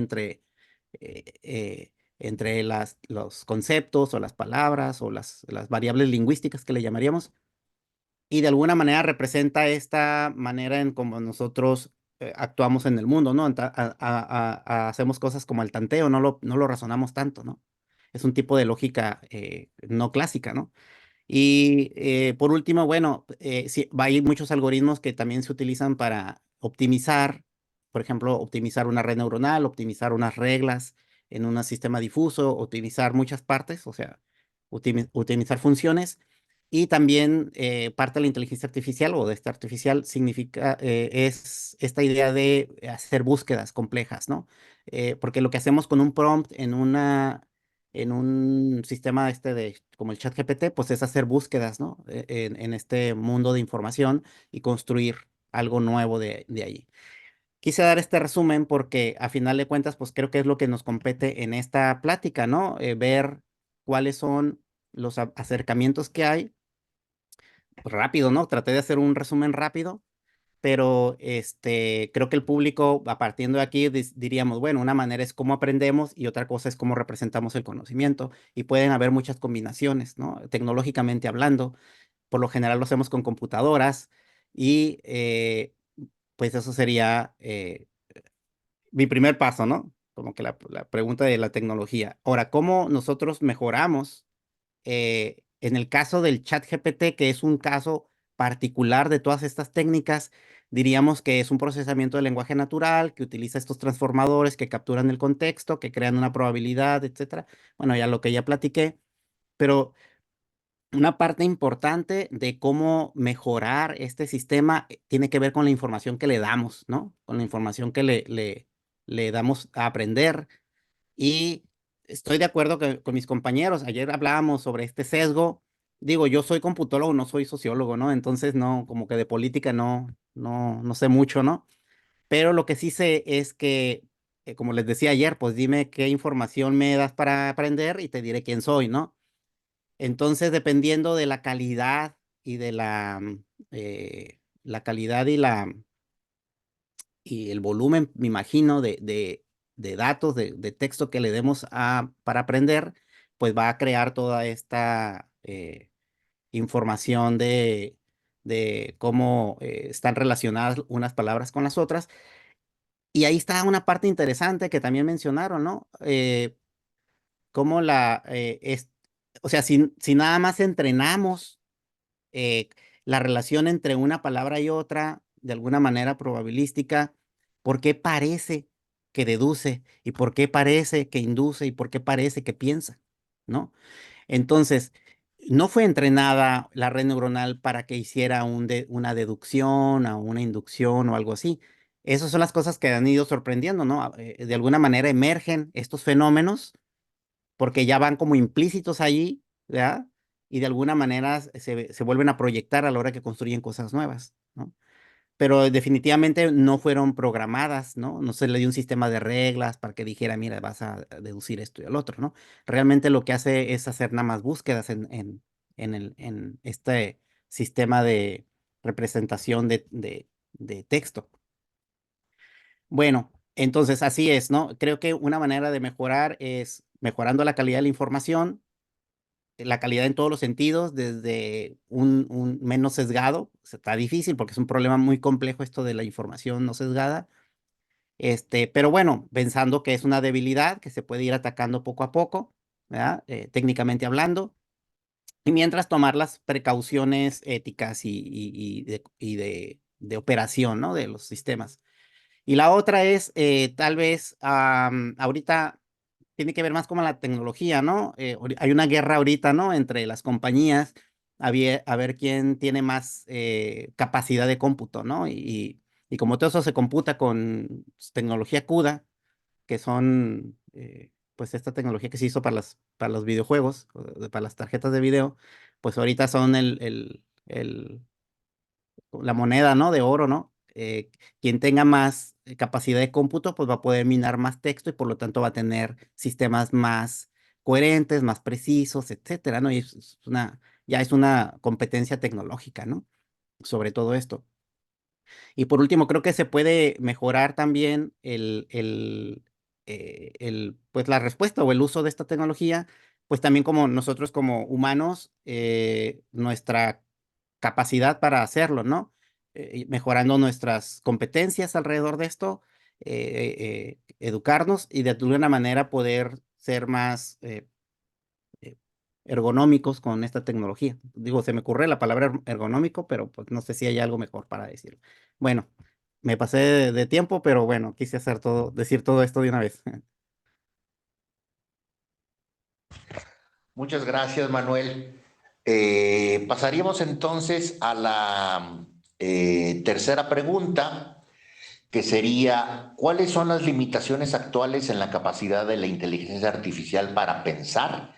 eh, eh, entre los conceptos o las palabras o las variables lingüísticas que le llamaríamos. Y de alguna manera representa esta manera en cómo nosotros actuamos en el mundo, ¿no? Hacemos cosas como el tanteo, no lo razonamos tanto, ¿no? Es un tipo de lógica no clásica, ¿no? Y por último, bueno, sí, hay muchos algoritmos que también se utilizan para optimizar, por ejemplo, optimizar una red neuronal, optimizar unas reglas en un sistema difuso, optimizar muchas partes, o sea, optimizar funciones. Y también parte de la inteligencia artificial o de esta artificial significa, es esta idea de hacer búsquedas complejas, ¿no? Porque lo que hacemos con un prompt en un sistema como el ChatGPT, pues es hacer búsquedas, ¿no? En este mundo de información y construir algo nuevo de allí. Quise dar este resumen porque a final de cuentas, pues creo que es lo que nos compete en esta plática, ¿no? Ver cuáles son los acercamientos que hay. Pues, rápido, ¿no? Traté de hacer un resumen rápido, pero creo que el público, a partir de aquí, diríamos, bueno, una manera es cómo aprendemos y otra cosa es cómo representamos el conocimiento. Y pueden haber muchas combinaciones, ¿no? Tecnológicamente hablando, por lo general lo hacemos con computadoras y pues eso sería mi primer paso, ¿no? Como que la pregunta de la tecnología. Ahora, ¿cómo nosotros mejoramos? En el caso del chat GPT, que es un caso particular de todas estas técnicas, diríamos que es un procesamiento de lenguaje natural que utiliza estos transformadores que capturan el contexto, que crean una probabilidad, etcétera. Bueno, ya lo que ya platiqué, pero una parte importante de cómo mejorar este sistema tiene que ver con la información que le damos, ¿no? Con la información que le damos a aprender. Y estoy de acuerdo con mis compañeros. Ayer hablábamos sobre este sesgo. Digo, yo soy computólogo, no soy sociólogo, ¿no? Entonces, no, como que de política no sé mucho, ¿no? Pero lo que sí sé es que, como les decía ayer, pues dime qué información me das para aprender y te diré quién soy, ¿no? Entonces, dependiendo de la calidad y de la calidad y el volumen, me imagino, de datos, de texto que le demos para aprender, pues va a crear toda esta información de cómo están relacionadas unas palabras con las otras. Y ahí está una parte interesante que también mencionaron, ¿no? Cómo o sea, si nada más entrenamos eh, la relación entre una palabra y otra, de alguna manera probabilística, por qué parece que deduce y por qué parece que induce y por qué parece que piensa, ¿no? Entonces, no fue entrenada la red neuronal para que hiciera una deducción o una inducción o algo así. Esas son las cosas que han ido sorprendiendo, ¿no? De alguna manera emergen estos fenómenos porque ya van como implícitos allí, ¿verdad? Y de alguna manera se vuelven a proyectar a la hora que construyen cosas nuevas, ¿no? Pero definitivamente no fueron programadas, ¿no? No se le dio un sistema de reglas para que dijera, mira, vas a deducir esto y el otro, ¿no? Realmente lo que hace es hacer nada más búsquedas en este sistema de representación de texto. Bueno, entonces así es, ¿no? Creo que una manera de mejorar es mejorando la calidad de la información, la calidad en todos los sentidos, desde un menos sesgado. O sea, está difícil porque es un problema muy complejo esto de la información no sesgada. Pero bueno, pensando que es una debilidad que se puede ir atacando poco a poco, ¿verdad? Técnicamente hablando. Y mientras tomar las precauciones éticas y de operación, ¿no? De los sistemas. Y la otra es, tal vez, ahorita tiene que ver más con la tecnología, ¿no? Hay una guerra ahorita, ¿no? Entre las compañías, a ver quién tiene más capacidad de cómputo, ¿no? Y como todo eso se computa con tecnología CUDA, que son, pues, esta tecnología que se hizo para los videojuegos, para las tarjetas de video, pues ahorita son la moneda, ¿no? De oro, ¿no? Quien tenga más capacidad de cómputo, pues va a poder minar más texto y por lo tanto va a tener sistemas más coherentes, más precisos, etcétera, ¿no? Y ya es una competencia tecnológica, ¿no? Sobre todo esto. Y por último, creo que se puede mejorar también pues la respuesta o el uso de esta tecnología, pues también como nosotros como humanos, nuestra capacidad para hacerlo, ¿no? Mejorando nuestras competencias alrededor de esto, educarnos y de alguna manera poder ser más ergonómicos con esta tecnología. Digo, se me ocurre la palabra ergonómico, pero pues no sé si hay algo mejor para decirlo. Bueno, me pasé de tiempo, pero bueno, quise decir todo esto de una vez. Muchas gracias, Manuel. Pasaríamos entonces a la tercera pregunta, que sería, ¿cuáles son las limitaciones actuales en la capacidad de la inteligencia artificial para pensar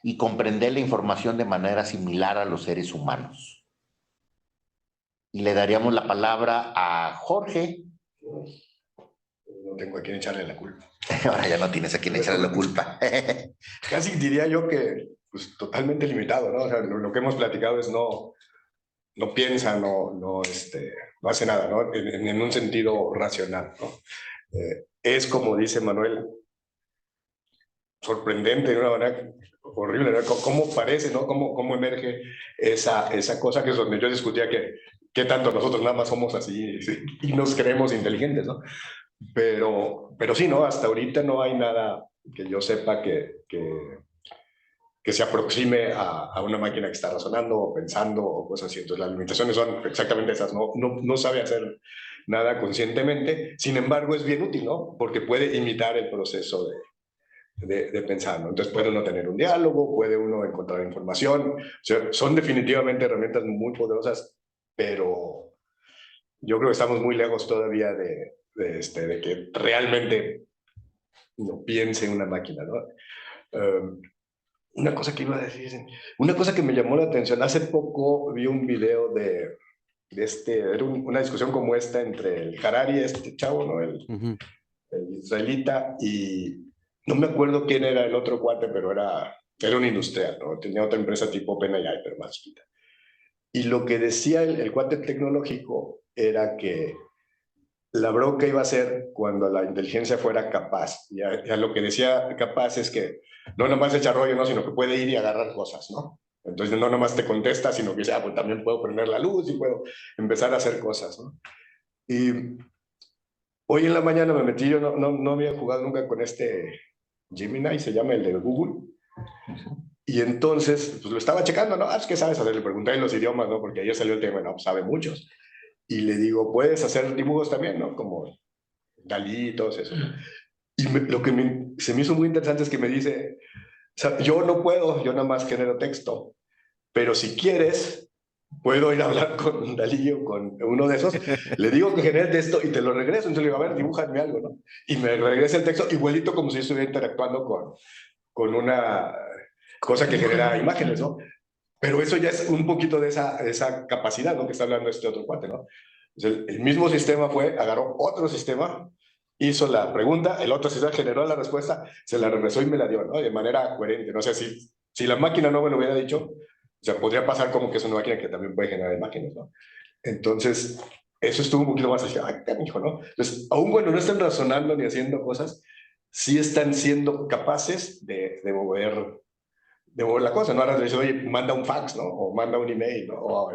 y comprender la información de manera similar a los seres humanos? Y le daríamos la palabra a Jorge. No tengo a quién echarle la culpa. Ahora ya no tienes a quién echarle la culpa. Casi diría yo que pues, totalmente limitado, ¿no? O sea, lo que hemos platicado es no piensa, no hace nada, ¿no? En un sentido racional, ¿no? Es como dice Manuel, sorprendente de una manera horrible, ¿no? Cómo parece, ¿no? Cómo emerge esa cosa que es donde yo discutía que tanto nosotros nada más somos así y nos creemos inteligentes, ¿no? Pero sí, ¿no? Hasta ahorita no hay nada que yo sepa que se aproxime a una máquina que está razonando o pensando o cosas así. Entonces las limitaciones son exactamente esas, no sabe hacer nada conscientemente, sin embargo es bien útil, ¿no? Porque puede imitar el proceso de pensar, ¿no? Entonces puede uno tener un diálogo, puede uno encontrar información, o sea, son definitivamente herramientas muy poderosas, pero yo creo que estamos muy lejos todavía de que realmente no piense una máquina, ¿no? Una cosa que iba a decir, una cosa que me llamó la atención, hace poco vi un video era una discusión como esta entre el Harari, este chavo, ¿no? El israelita, y no me acuerdo quién era el otro cuate, pero era un industrial, ¿no? Tenía otra empresa tipo OpenAI, pero más chiquita. Y lo que decía el cuate tecnológico era que la bronca iba a ser cuando la inteligencia fuera capaz. Ya lo que decía capaz es que no nomás echa rollo, ¿no? Sino que puede ir y agarrar cosas, ¿no? Entonces no nomás te contesta, sino que dice, pues también puedo prender la luz y puedo empezar a hacer cosas, ¿no? Y hoy en la mañana me metí, yo no había jugado nunca con este Gemini, se llama el de Google. Y entonces, pues lo estaba checando, ¿no? ¿Qué sabes hacer? Le pregunté en los idiomas, ¿no? Porque ayer salió el tema, ¿no? Pues sabe muchos. Y le digo, ¿puedes hacer dibujos también, ¿no? Como Dalí y todo eso. Y lo que se me hizo muy interesante es que me dice, o sea, yo no puedo, yo nada más genero texto, pero si quieres, puedo ir a hablar con Dalí o con uno de esos, le digo que genere texto y te lo regreso, entonces le digo, a ver, dibújame algo, ¿no? Y me regresa el texto igualito como si estuviera interactuando con una cosa que genera imágenes, ¿no? Pero eso ya es un poquito de esa capacidad, ¿no? Que está hablando este otro cuate, ¿no? Entonces, el mismo sistema agarró otro sistema, hizo la pregunta, el otro sistema generó la respuesta, se la regresó y me la dio, ¿no? De manera coherente, ¿no? O sea, si la máquina no me lo hubiera dicho, o sea, podría pasar como que es una máquina que también puede generar imágenes, ¿no? Entonces, eso estuvo un poquito más así, ay, qué hijo, ¿no? Entonces, aún cuando no están razonando ni haciendo cosas, sí están siendo capaces de mover la cosa, ¿no? Ahora le dice, oye, manda un fax, ¿no? O manda un email, ¿no? O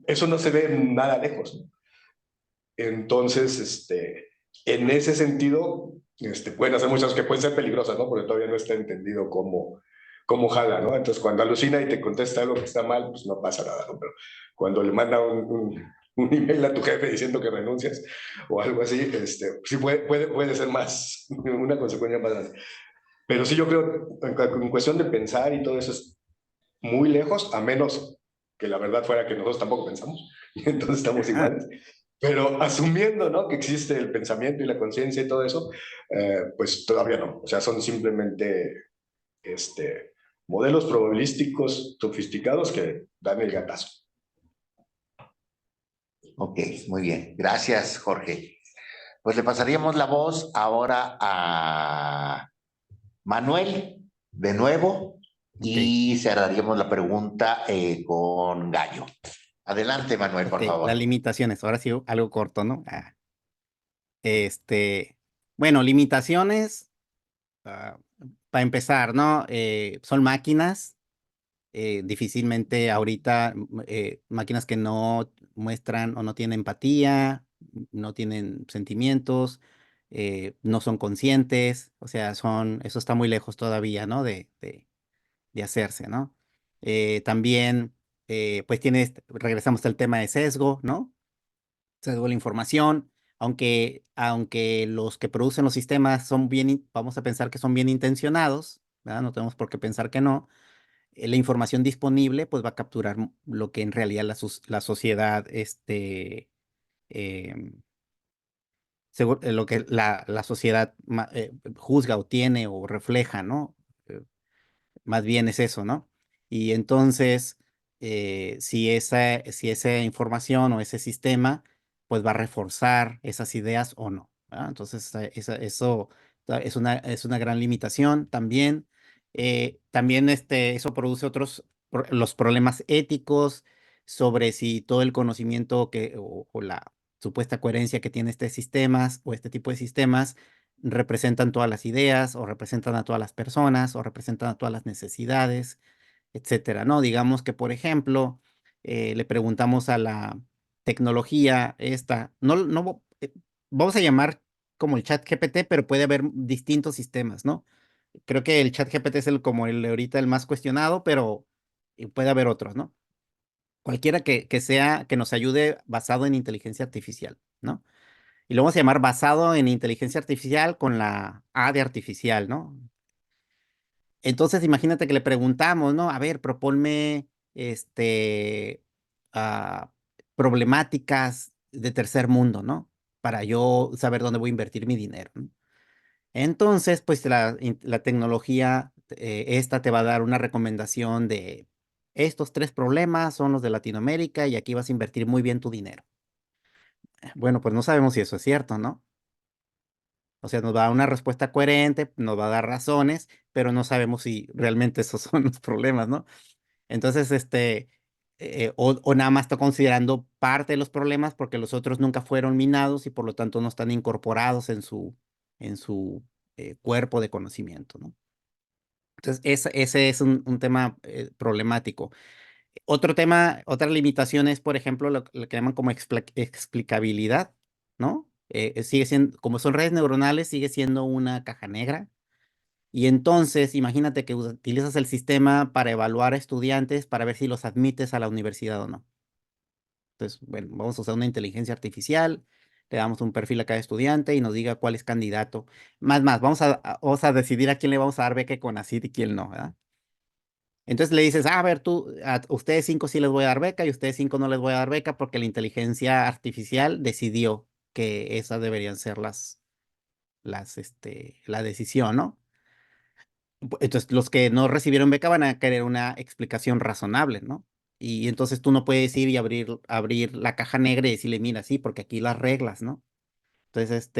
eso no se ve nada lejos, ¿no? Entonces, en ese sentido, pueden hacer muchas cosas que pueden ser peligrosas, ¿no? Porque todavía no está entendido cómo jala, ¿no? Entonces, cuando alucina y te contesta algo que está mal, pues no pasa nada, ¿no? Pero cuando le manda un email a tu jefe diciendo que renuncias o algo así, sí puede ser más, una consecuencia más grande. Pero sí, yo creo, en cuestión de pensar y todo eso es muy lejos, a menos que la verdad fuera que nosotros tampoco pensamos, y entonces estamos iguales. Pero asumiendo, ¿no? Que existe el pensamiento y la conciencia y todo eso, pues todavía no. O sea, son simplemente modelos probabilísticos sofisticados que dan el gatazo. Ok, muy bien. Gracias, Jorge. Pues le pasaríamos la voz ahora a Manuel, de nuevo, Ok, y cerraríamos la pregunta con Gallo. Adelante, Manuel, por ok, las favor. limitaciones, ahora sí algo corto, ¿no? Bueno, limitaciones, ah, para empezar, ¿no? Son máquinas, difícilmente ahorita, máquinas que no muestran o no tienen empatía, no tienen sentimientos, no son conscientes, o sea, eso está muy lejos todavía, ¿no? De hacerse, ¿no? También, pues regresamos al tema de sesgo, ¿no? Sesgo de la información, aunque los que producen los sistemas vamos a pensar que son bien intencionados, ¿verdad? No tenemos por qué pensar que no. La información disponible, pues va a capturar lo que en realidad la sociedad, em, lo que la sociedad juzga o tiene o refleja, ¿no? Eh, Más bien es eso, ¿no? Y entonces, si esa información o ese sistema, pues va a reforzar esas ideas o no, ¿verdad? Entonces, eso es una gran limitación también. También eso produce los problemas éticos sobre si todo el conocimiento o la supuesta coherencia que tiene este sistemas o este tipo de sistemas representan todas las ideas o representan a todas las personas o representan a todas las necesidades, etcétera, ¿no? Digamos que, por ejemplo, le preguntamos a la tecnología esta, vamos a llamar como el chat GPT, pero puede haber distintos sistemas, ¿no? Creo que el chat GPT es como el ahorita el más cuestionado, pero puede haber otros, ¿no? Cualquiera que nos ayude basado en inteligencia artificial, ¿no? Y lo vamos a llamar basado en inteligencia artificial con la A de artificial, ¿no? Entonces, imagínate que le preguntamos, ¿no? A ver, proponme, este, ah, problemáticas de tercer mundo, ¿no? Para yo saber dónde voy a invertir mi dinero, ¿no? Entonces, pues la tecnología, esta te va a dar una recomendación de estos tres problemas son los de Latinoamérica y aquí vas a invertir muy bien tu dinero. Bueno, pues no sabemos si eso es cierto, ¿no? O sea, nos va a dar una respuesta coherente, nos va a dar razones, pero no sabemos si realmente esos son los problemas, ¿no? Entonces, o nada más está considerando parte de los problemas porque los otros nunca fueron minados y por lo tanto no están incorporados en su cuerpo de conocimiento, ¿no? Entonces, ese es un tema problemático. Otro tema, otra limitación es, por ejemplo, lo que llaman como explicabilidad, ¿no? Sigue siendo, como son redes neuronales, sigue siendo una caja negra. Y entonces, imagínate que utilizas el sistema para evaluar a estudiantes para ver si los admites a la universidad o no. Entonces, bueno, vamos a usar una inteligencia artificial, le damos un perfil a cada estudiante y nos diga cuál es candidato. Vamos a decidir a quién le vamos a dar beca con ACID y quién no, ¿verdad? Entonces le dices, a ver, a ustedes 5 sí les voy a dar beca y a ustedes 5 no les voy a dar beca porque la inteligencia artificial decidió que esas deberían ser la decisión, ¿no? Entonces los que no recibieron beca van a querer una explicación razonable, ¿no? Y entonces tú no puedes ir y abrir la caja negra y decirle, mira, sí, porque aquí las reglas, ¿no? Entonces,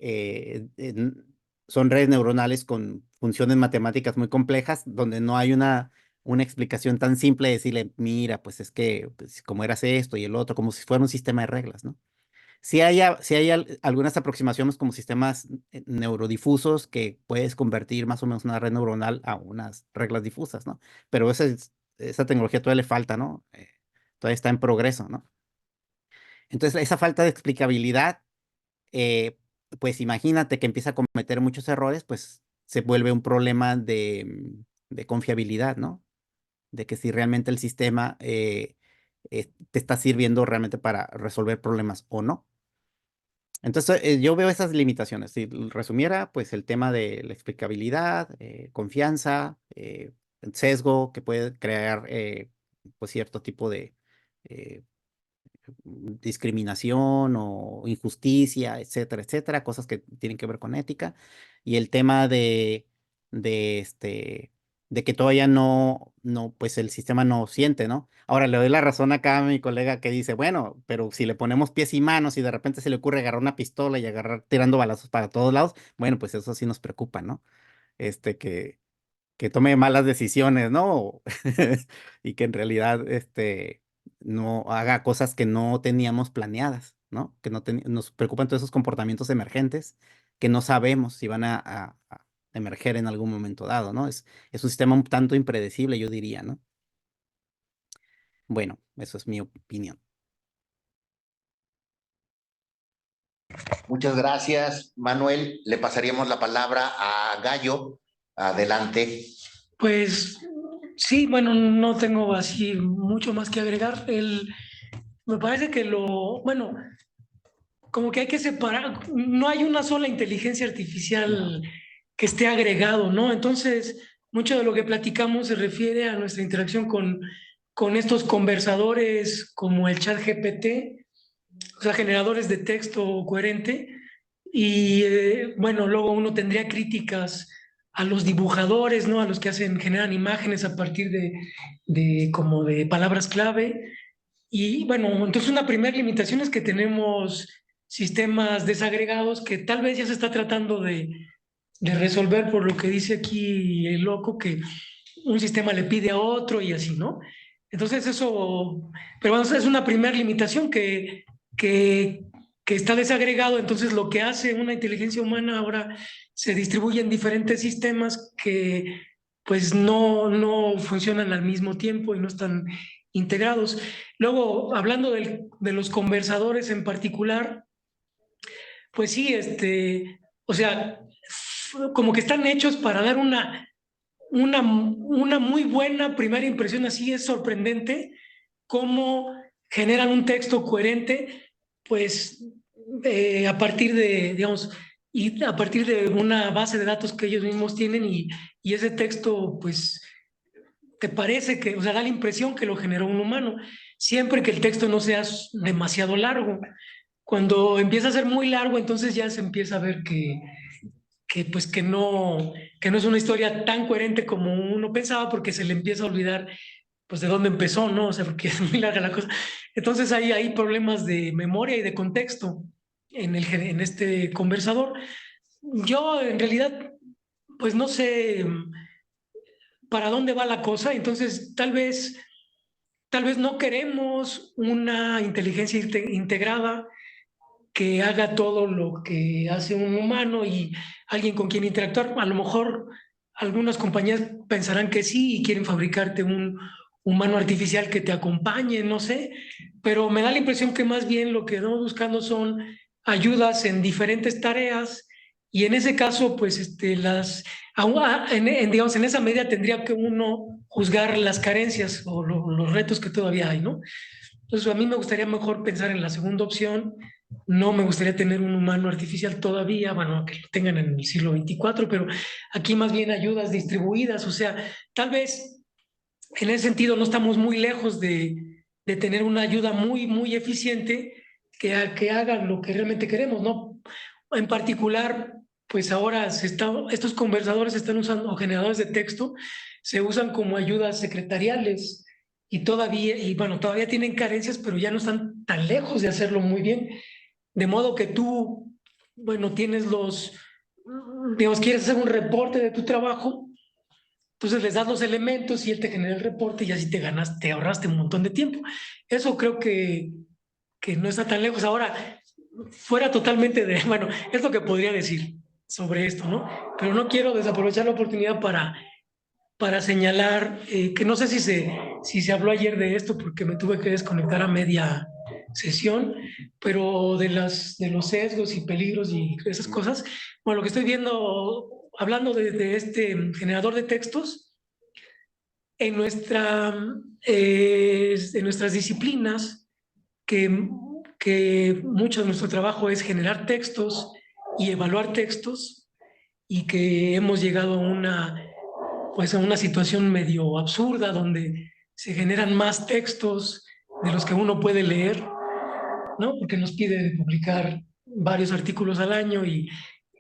eh, en- son redes neuronales con funciones matemáticas muy complejas, donde no hay una explicación tan simple de decirle, mira, pues es que, pues, como eras esto y el otro, como si fuera un sistema de reglas, ¿no? Sí hay algunas aproximaciones como sistemas neurodifusos que puedes convertir más o menos una red neuronal a unas reglas difusas, ¿no? Pero esa tecnología todavía le falta, ¿no? Todavía está en progreso, ¿no? Entonces, esa falta de explicabilidad eh, pues imagínate que empieza a cometer muchos errores, pues se vuelve un problema de confiabilidad, ¿no? De que si realmente el sistema te está sirviendo realmente para resolver problemas o no. Entonces, yo veo esas limitaciones. Si resumiera, pues el tema de la explicabilidad, confianza, el sesgo que puede crear, pues cierto tipo de eh, discriminación o injusticia, etcétera, etcétera, cosas que tienen que ver con ética. Y el tema de de que todavía pues el sistema no siente, ¿no? Ahora le doy la razón acá a mi colega que dice, bueno, pero si le ponemos pies y manos y de repente se le ocurre agarrar una pistola y agarrar tirando balazos para todos lados, bueno, pues eso sí nos preocupa, ¿no? Que tome malas decisiones, ¿no? Y que en realidad, no haga cosas que no teníamos planeadas, ¿no? Que nos preocupan todos esos comportamientos emergentes que no sabemos si van a emerger en algún momento dado, ¿no? Es un sistema un tanto impredecible, yo diría, ¿no? Bueno, eso es mi opinión. Muchas gracias, Manuel. Le pasaríamos la palabra a Gallo. Adelante. Pues sí, bueno, no tengo así mucho más que agregar. Me parece que bueno, como que hay que separar, no hay una sola inteligencia artificial que esté agregado, ¿no? Entonces, mucho de lo que platicamos se refiere a nuestra interacción con estos conversadores como el chat GPT, o sea, generadores de texto coherente. Y bueno, luego uno tendría críticas a los dibujadores, ¿no? A los que generan imágenes a partir como de palabras clave. Y bueno, entonces una primera limitación es que tenemos sistemas desagregados que tal vez ya se está tratando de resolver por lo que dice aquí el loco, que un sistema le pide a otro y así, ¿no? Entonces eso, pero bueno, es una primera limitación que, que está desagregado. Entonces lo que hace una inteligencia humana ahora se distribuye en diferentes sistemas que pues no funcionan al mismo tiempo y no están integrados. Luego, hablando de los conversadores en particular, pues sí, o sea, como que están hechos para dar una muy buena primera impresión. Así es sorprendente cómo generan un texto coherente, pues a partir digamos, y a partir de una base de datos que ellos mismos tienen, y ese texto, pues, te parece que, o sea, da la impresión que lo generó un humano, siempre que el texto no sea demasiado largo. Cuando empieza a ser muy largo, entonces ya se empieza a ver pues que no es una historia tan coherente como uno pensaba, porque se le empieza a olvidar pues de dónde empezó, ¿no? O sea, porque es muy larga la cosa. Entonces hay problemas de memoria y de contexto en este conversador. Yo en realidad pues no sé para dónde va la cosa. Entonces tal vez no queremos una inteligencia integrada que haga todo lo que hace un humano y alguien con quien interactuar. A lo mejor algunas compañías pensarán que sí y quieren fabricarte un humano artificial que te acompañe, no sé, pero me da la impresión que más bien lo que estamos buscando son ayudas en diferentes tareas, y en ese caso, pues, digamos, en esa medida tendría que uno juzgar las carencias o los retos que todavía hay, ¿no? Entonces, a mí me gustaría mejor pensar en la segunda opción. No me gustaría tener un humano artificial todavía, bueno, que lo tengan en el siglo XXIV, pero aquí más bien ayudas distribuidas. O sea, tal vez en ese sentido no estamos muy lejos de tener una ayuda muy eficiente que haga lo que realmente queremos, ¿no? En particular, pues ahora estos conversadores se están usando, o generadores de texto, se usan como ayudas secretariales, y bueno, todavía tienen carencias, pero ya no están tan lejos de hacerlo muy bien. De modo que tú, bueno, digamos, quieres hacer un reporte de tu trabajo, entonces les das los elementos y él te genera el reporte, y así te ahorraste un montón de tiempo. Eso creo que no está tan lejos. Ahora, fuera totalmente bueno, es lo que podría decir sobre esto, ¿no? Pero no quiero desaprovechar la oportunidad para señalar que no sé si se habló ayer de esto, porque me tuve que desconectar a media sesión, pero de los sesgos y peligros y esas cosas. Bueno, lo que estoy viendo, hablando de este generador de textos, en nuestras disciplinas, que mucho de nuestro trabajo es generar textos y evaluar textos, y que hemos llegado pues a una situación medio absurda donde se generan más textos de los que uno puede leer, ¿no? Porque nos pide publicar varios artículos al año y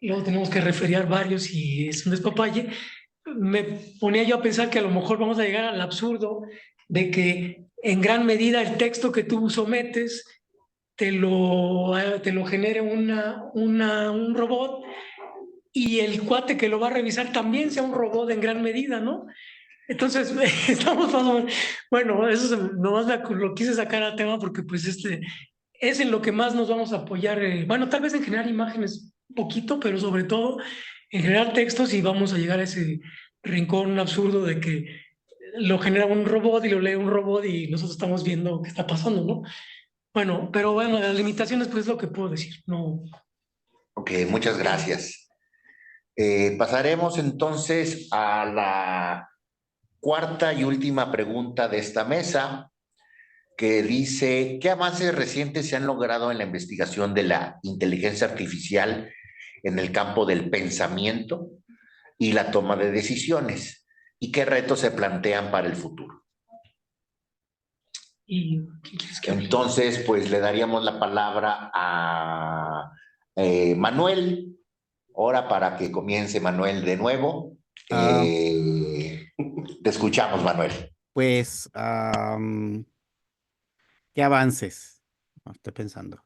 luego tenemos que referiar varios y es un despapalle. me ponía yo a pensar que a lo mejor vamos a llegar al absurdo de que en gran medida el texto que tú sometes te lo genere un robot, y el cuate que lo va a revisar también sea un robot en gran medida, ¿no? Entonces, estamos más o menos, bueno, eso nomás lo quise sacar a tema porque pues es en lo que más nos vamos a apoyar, bueno, tal vez en generar imágenes un poquito, pero sobre todo en generar textos, y vamos a llegar a ese rincón absurdo de que lo genera un robot y lo lee un robot y nosotros estamos viendo qué está pasando, ¿no? Bueno, pero bueno, las limitaciones pues es lo que puedo decir, no. Ok, muchas gracias. Pasaremos entonces a la cuarta y última pregunta de esta mesa, que dice, ¿qué avances recientes se han logrado en la investigación de la inteligencia artificial en el campo del pensamiento y la toma de decisiones? ¿Y qué retos se plantean para el futuro? ¿Y quién quieres que hable? Entonces, pues le daríamos la palabra a Manuel, ahora para que comience Manuel de nuevo. Ah, Te escuchamos, Manuel. pues, ¿qué avances? Estoy pensando.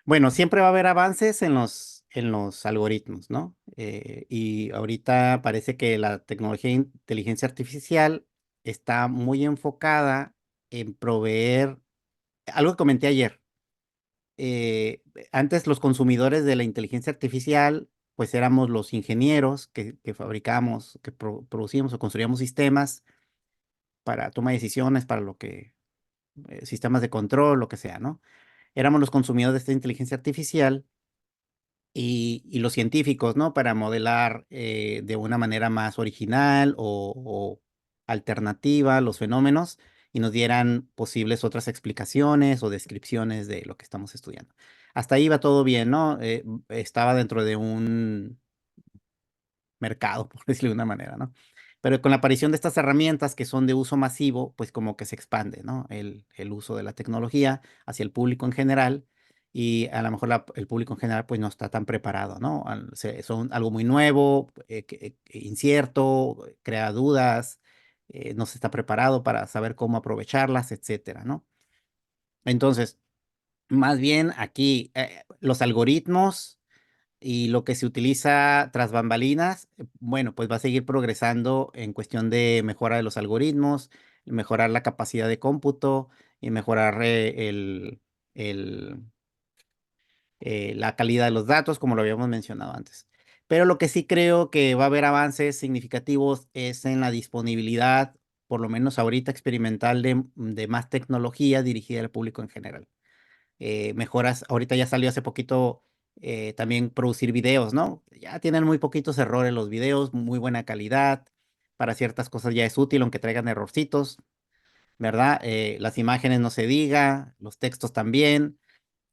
Bueno, siempre va a haber avances en los algoritmos, ¿no? Y ahorita parece que la tecnología de inteligencia artificial está muy enfocada en proveer, algo que comenté ayer. Antes los consumidores de la inteligencia artificial, pues éramos los ingenieros que fabricamos, que producíamos o construíamos sistemas para toma de decisiones, para lo que, sistemas de control, lo que sea, ¿no? Éramos los consumidores de esta inteligencia artificial y los científicos, ¿no? Para modelar de una manera más original o alternativa los fenómenos y nos dieran posibles otras explicaciones o descripciones de lo que estamos estudiando. Hasta ahí va todo bien, ¿no? Estaba dentro de un mercado, por decirlo de una manera, ¿no? Pero con la aparición de estas herramientas que son de uso masivo, pues como que se expande, ¿no? El uso de la tecnología hacia el público en general y a lo mejor el público en general pues no está tan preparado, ¿no? Son algo muy nuevo, incierto, crea dudas, no se está preparado para saber cómo aprovecharlas, etcétera, ¿no? Entonces, más bien aquí, los algoritmos y lo que se utiliza tras bambalinas, bueno, pues va a seguir progresando en cuestión de mejora de los algoritmos, mejorar la capacidad de cómputo y mejorar el, la calidad de los datos, como lo habíamos mencionado antes. Pero lo que sí creo que va a haber avances significativos es en la disponibilidad, por lo menos ahorita experimental, de más tecnología dirigida al público en general. Mejoras, ahorita ya salió hace poquito también producir videos, ¿no? Ya tienen muy poquitos errores los videos, muy buena calidad. Para ciertas cosas ya es útil, aunque traigan errorcitos, ¿verdad? Las imágenes no se diga, los textos también.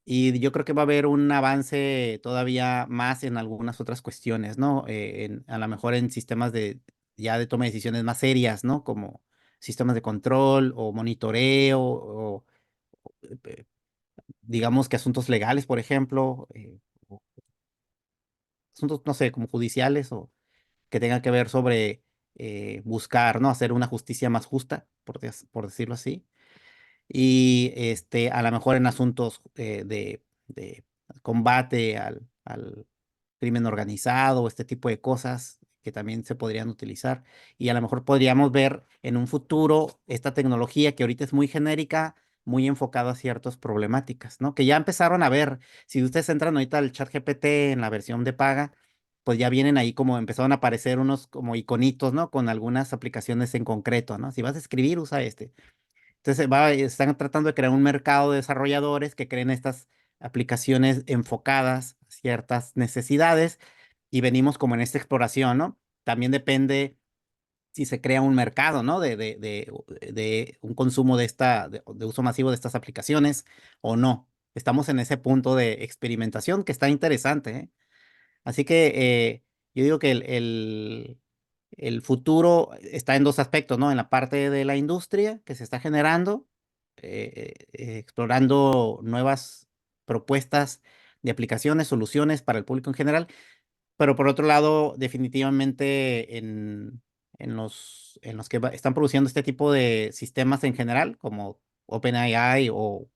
Y yo creo que va a haber un avance todavía más en algunas otras cuestiones, ¿no? A lo mejor en sistemas ya de toma de decisiones más serias, ¿no? Como sistemas de control o monitoreo o eh, digamos que asuntos legales, por ejemplo, o asuntos, no sé, como judiciales o que tengan que ver sobre buscar, ¿no? Hacer una justicia más justa, por decirlo así. Y a lo mejor en asuntos de combate al crimen organizado, este tipo de cosas que también se podrían utilizar. Y a lo mejor podríamos ver en un futuro esta tecnología que ahorita es muy genérica, muy enfocada a ciertas problemáticas, ¿no? Que ya empezaron a ver, si ustedes entran ahorita al ChatGPT en la versión de paga, pues ya vienen ahí como empezaron a aparecer unos como iconitos, ¿no? Con algunas aplicaciones en concreto, ¿no? Si vas a escribir, usa este. Entonces están tratando de crear un mercado de desarrolladores que creen estas aplicaciones enfocadas a ciertas necesidades y venimos como en esta exploración, ¿no? También depende si se crea un mercado, ¿no? De un consumo de uso masivo de estas aplicaciones o no. Estamos en ese punto de experimentación que está interesante, ¿eh? Así que yo digo que el futuro está en dos aspectos, ¿no? En la parte de la industria que se está generando, explorando nuevas propuestas de aplicaciones, soluciones para el público en general, Pero por otro lado, definitivamente en los que están produciendo este tipo de sistemas en general, como OpenAI o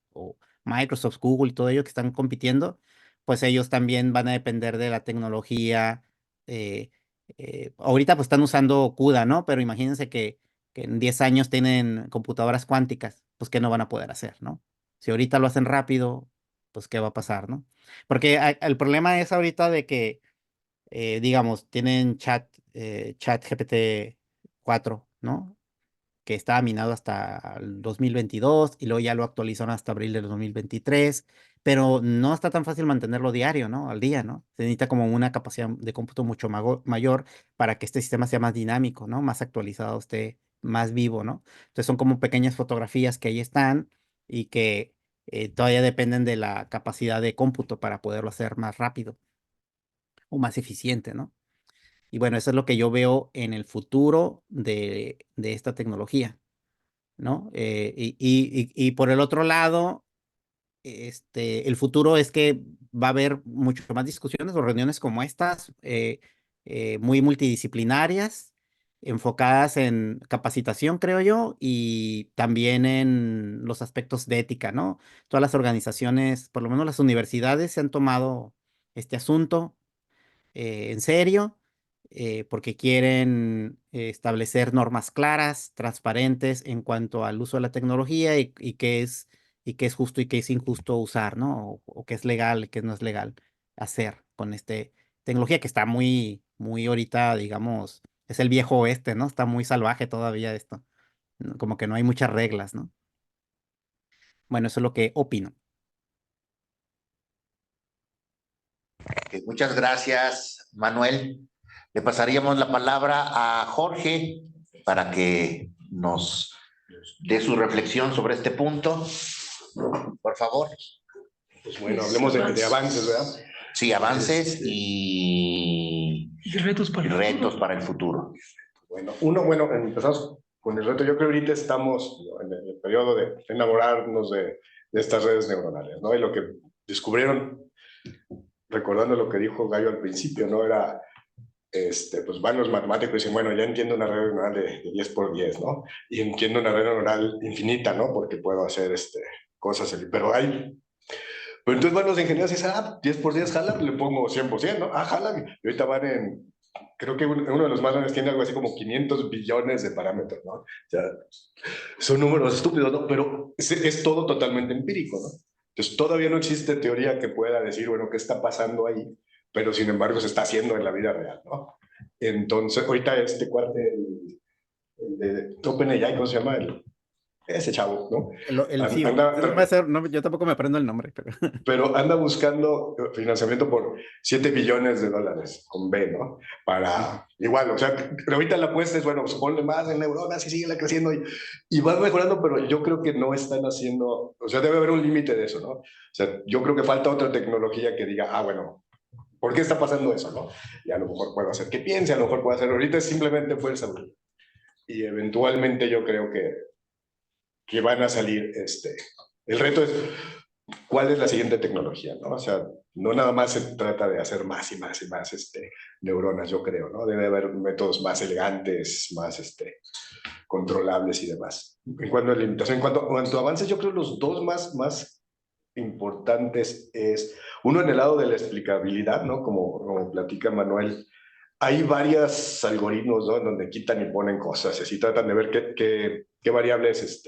Microsoft, Google y todo ello que están compitiendo, pues ellos también van a depender de la tecnología. eh, Ahorita pues están usando CUDA, ¿no? Pero imagínense que en 10 años tienen computadoras cuánticas, pues ¿qué no van a poder hacer, ¿no? Si ahorita lo hacen rápido, pues ¿qué va a pasar, no? Porque el problema es ahorita de que digamos, tienen chat GPT-4, ¿no? Que está minado hasta el 2022 y luego ya lo actualizaron hasta abril del 2023, pero no está tan fácil mantenerlo diario, ¿no? Al día, ¿no? Se necesita como una capacidad de cómputo mucho mayor para que este sistema sea más dinámico, ¿no? Más actualizado, esté más vivo, ¿no? Entonces son como pequeñas fotografías que ahí están y que todavía dependen de la capacidad de cómputo para poderlo hacer más rápido o más eficiente, ¿no? Y bueno, eso es lo que yo veo en el futuro de esta tecnología, ¿no? Y por el otro lado, el futuro es que va a haber mucho más discusiones o reuniones como estas, muy multidisciplinarias, enfocadas en capacitación, creo yo, y también en los aspectos de ética, ¿no? Todas las organizaciones, por lo menos las universidades, se han tomado este asunto en serio, porque quieren establecer normas claras, transparentes en cuanto al uso de la tecnología y qué es justo y qué es injusto usar, ¿no? O qué es legal y qué no es legal hacer con este tecnología que está muy ahorita, digamos, es el viejo oeste, ¿no? Está muy salvaje todavía esto, ¿no? Como que no hay muchas reglas, ¿no? Bueno, eso es lo que opino. Muchas gracias, Manuel. Le pasaríamos la palabra a Jorge para que nos dé su reflexión sobre este punto. Por favor. Pues bueno, hablemos de avances, ¿verdad? Sí, avances y retos para el futuro. Bueno, empezamos con el reto. Yo creo que ahorita estamos, ¿no?, en el periodo de enamorarnos de estas redes neuronales, ¿no? Y lo que descubrieron, recordando lo que dijo Gallo al principio, ¿no? Era, pues van los matemáticos y dicen, bueno, ya entiendo una red neuronal de 10 por 10, ¿no? Y entiendo una red neuronal infinita, ¿no? Porque puedo hacer cosas, pero entonces van los ingenieros y dicen, 10 por 10 jala, le pongo 100%, ¿no? Jala. Y ahorita van creo que uno de los más grandes tiene algo así como 500 billones de parámetros, ¿no? O sea, son números estúpidos, ¿no? Pero es todo totalmente empírico, ¿no? Entonces todavía no existe teoría que pueda decir, bueno, ¿qué está pasando ahí? Pero sin embargo se está haciendo en la vida real, ¿no? Entonces, ahorita este cuate, el de OpenAI, ¿cómo se llama? Ese chavo, ¿no? Sí, yo tampoco me aprendo el nombre, pero... Pero anda buscando financiamiento por 7 billones de dólares con B, ¿no? Para, igual, o sea, ahorita la apuesta es, bueno, pues ponle más en neuronas y sigue creciendo y van mejorando, pero yo creo que no están haciendo, o sea, debe haber un límite de eso, ¿no? O sea, yo creo que falta otra tecnología que diga, bueno, ¿por qué está pasando eso, no? Y a lo mejor puedo hacer que piense, a lo mejor puedo hacer, ahorita es simplemente fuerza bruta. Y eventualmente yo creo que van a salir, el reto es, ¿cuál es la siguiente tecnología, no? O sea, no nada más se trata de hacer más y más y más neuronas, yo creo, ¿no? Debe haber métodos más elegantes, más controlables y demás. En cuanto a limitación, en cuanto a avances, yo creo que los dos más importantes es, uno en el lado de la explicabilidad, ¿no? Como platica Manuel, hay varios algoritmos, ¿no?, en donde quitan y ponen cosas, y así tratan de ver qué variables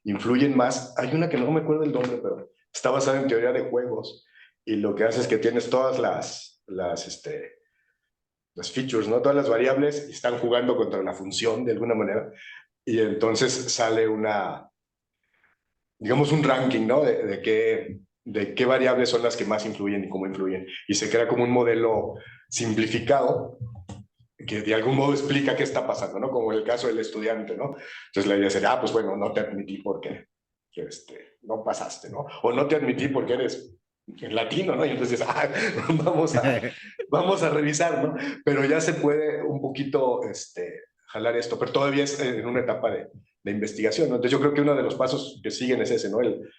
influyen más. Hay una que no me acuerdo el nombre, pero está basada en teoría de juegos, y lo que hace es que tienes todas las features, ¿no? Todas las variables, y están jugando contra la función de alguna manera, y entonces sale digamos, un ranking, ¿no? De qué variables son las que más influyen y cómo influyen, y se crea como un modelo simplificado que de algún modo explica qué está pasando, ¿no? Como en el caso del estudiante, ¿no? Entonces la idea sería, pues bueno, no te admití porque no pasaste, ¿no? O no te admití porque eres latino, ¿no? Y entonces, vamos a revisar, ¿no? Pero ya se puede un poquito jalar esto, pero todavía es en una etapa de investigación, ¿no? Entonces yo creo que uno de los pasos que siguen es ese, ¿no? El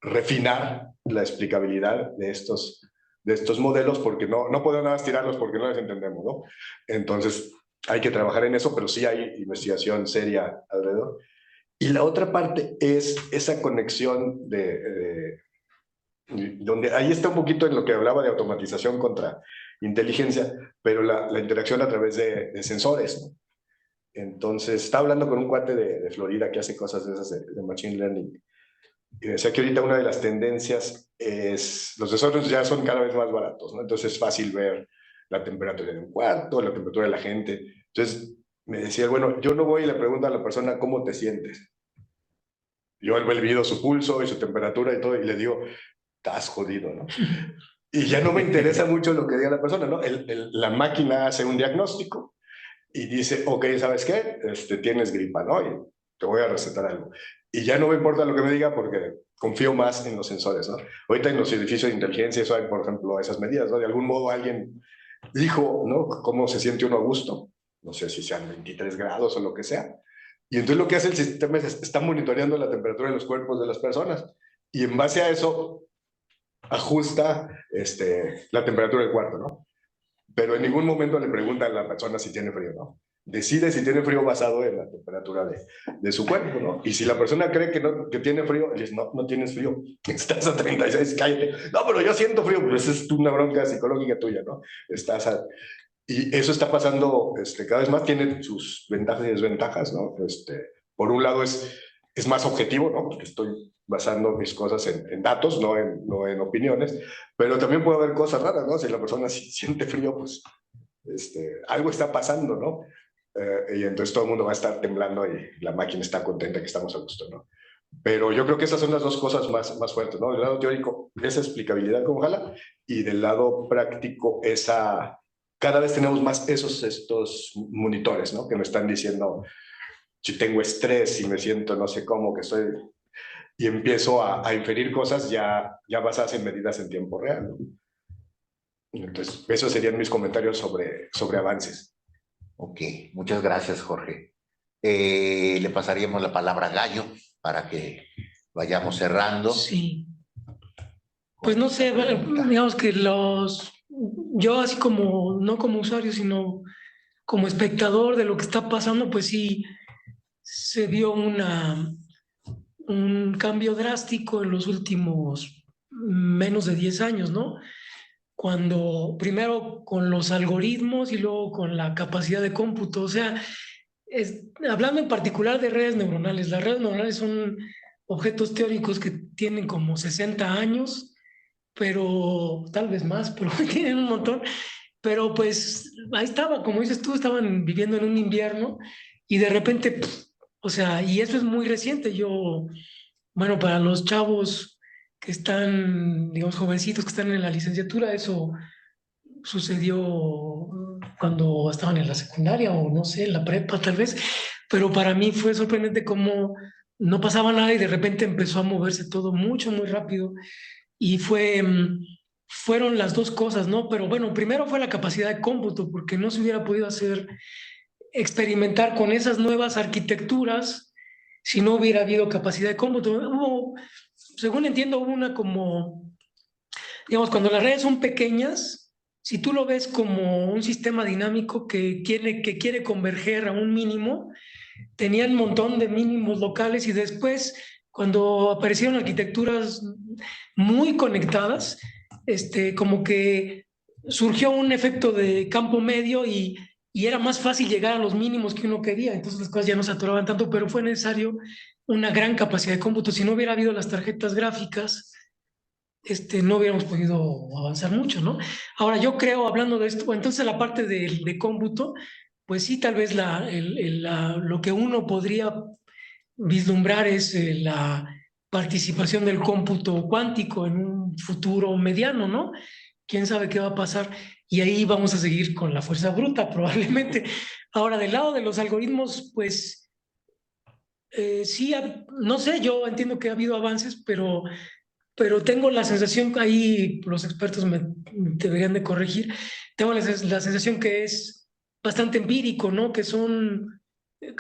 refinar la explicabilidad de estos de estos modelos porque no podemos nada más tirarlos porque no les entendemos, ¿no? Entonces hay que trabajar en eso, pero sí hay investigación seria alrededor. Y la otra parte es esa conexión donde ahí está un poquito en lo que hablaba de automatización contra inteligencia, pero la interacción a través de sensores, ¿no? Entonces, estaba hablando con un cuate de Florida que hace cosas de esas de Machine Learning, y decía que ahorita una de las tendencias es, los sensores ya son cada vez más baratos, ¿no? Entonces es fácil ver la temperatura de un cuarto, la temperatura de la gente. Entonces me decía, bueno, yo no voy y le pregunto a la persona cómo te sientes. Yo he medido su pulso y su temperatura y todo, y le digo, estás jodido, ¿no? Y ya no me interesa mucho lo que diga la persona, ¿no? La máquina hace un diagnóstico y dice, ok, ¿sabes qué? Tienes gripa, ¿no? Y te voy a recetar algo. Y ya no me importa lo que me diga porque confío más en los sensores, ¿no? Ahorita en los edificios de inteligencia eso hay, por ejemplo, esas medidas, ¿no? De algún modo alguien dijo, ¿no? ¿Cómo se siente uno a gusto? No sé si sean 23 grados o lo que sea. Y entonces lo que hace el sistema es está monitoreando la temperatura de los cuerpos de las personas y en base a eso ajusta la temperatura del cuarto, ¿no? Pero en ningún momento le pregunta a la persona si tiene frío, ¿no? Decide si tiene frío basado en la temperatura de su cuerpo, ¿no? Y si la persona cree que tiene frío, le dice, no tienes frío, estás a 36, cállate. No, pero yo siento frío, pues es una bronca psicológica tuya, ¿no? Y eso está pasando cada vez más, tiene sus ventajas y desventajas, ¿no? Por un lado es más objetivo, ¿no? Porque estoy basando mis cosas en datos, no en opiniones, pero también puede haber cosas raras, ¿no? Si la persona siente frío, pues algo está pasando, ¿no? Y entonces todo el mundo va a estar temblando y la máquina está contenta que estamos a gusto, ¿no? Pero yo creo que esas son las dos cosas más fuertes, ¿no? Del lado teórico, esa explicabilidad como ojalá, y del lado práctico, cada vez tenemos más estos monitores, ¿no? Que me están diciendo si tengo estrés, si me siento no sé cómo, que estoy... Y empiezo a inferir cosas ya basadas en medidas en tiempo real, ¿no? Entonces, esos serían mis comentarios sobre avances. Ok, muchas gracias, Jorge. Le pasaríamos la palabra a Gallo para que vayamos cerrando. Sí. Pues no sé, digamos que yo así como, no como usuario, sino como espectador de lo que está pasando, pues sí se vio un cambio drástico en los últimos menos de 10 años, ¿no? Cuando primero con los algoritmos y luego con la capacidad de cómputo, o sea, hablando en particular de redes neuronales, las redes neuronales son objetos teóricos que tienen como 60 años, pero tal vez más, pero tienen un montón. Pero pues ahí estaba, como dices tú, estaban viviendo en un invierno y de repente, o sea, y eso es muy reciente. Bueno, para los chavos que están, digamos, jovencitos que están en la licenciatura, eso sucedió cuando estaban en la secundaria o no sé, en la prepa tal vez, pero para mí fue sorprendente cómo no pasaba nada y de repente empezó a moverse todo mucho, muy rápido y fueron las dos cosas, ¿no? Pero bueno, primero fue la capacidad de cómputo, porque no se hubiera podido experimentar con esas nuevas arquitecturas si no hubiera habido capacidad de cómputo. Según entiendo, hubo una como, digamos, cuando las redes son pequeñas, si tú lo ves como un sistema dinámico que quiere converger a un mínimo, tenían un montón de mínimos locales y después, cuando aparecieron arquitecturas muy conectadas, como que surgió un efecto de campo medio y era más fácil llegar a los mínimos que uno quería, entonces las cosas ya no se atoraban tanto, pero fue necesario una gran capacidad de cómputo. Si no hubiera habido las tarjetas gráficas, no hubiéramos podido avanzar mucho, ¿no? Ahora yo creo, hablando de esto, entonces la parte de cómputo, pues sí, tal vez lo que uno podría vislumbrar es la participación del cómputo cuántico en un futuro mediano, ¿no? ¿Quién sabe qué va a pasar? Y ahí vamos a seguir con la fuerza bruta, probablemente. Ahora, del lado de los algoritmos, pues sí, no sé, yo entiendo que ha habido avances, pero tengo la sensación, ahí los expertos me deberían de corregir, tengo la sensación que es bastante empírico, ¿no? Que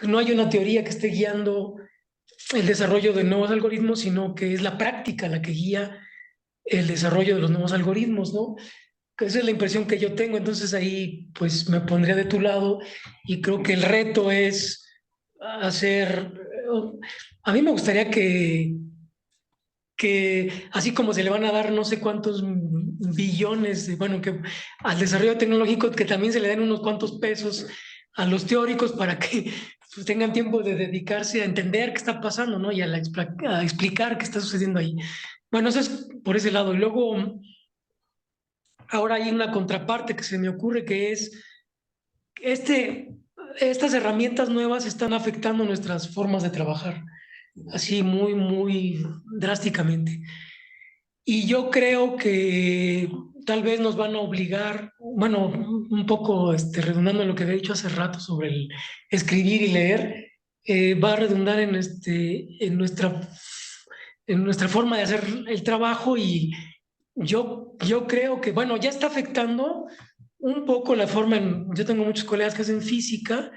no hay una teoría que esté guiando el desarrollo de nuevos algoritmos, sino que es la práctica la que guía el desarrollo de los nuevos algoritmos, ¿no? Esa es la impresión que yo tengo. Entonces ahí pues me pondría de tu lado y creo que el reto es hacer... A mí me gustaría que así como se le van a dar no sé cuántos billones, bueno, que al desarrollo tecnológico, que también se le den unos cuantos pesos a los teóricos para que pues, tengan tiempo de dedicarse a entender qué está pasando, ¿no? Y a explicar qué está sucediendo ahí. Bueno, eso es por ese lado. Y luego, ahora hay una contraparte que se me ocurre, que es estas herramientas nuevas están afectando nuestras formas de trabajar, así muy, muy drásticamente. Y yo creo que tal vez nos van a obligar, bueno, un poco redundando en lo que había dicho hace rato sobre el escribir y leer, va a redundar en nuestra forma de hacer el trabajo y yo creo que, bueno, ya está afectando un poco la forma yo tengo muchos colegas que hacen física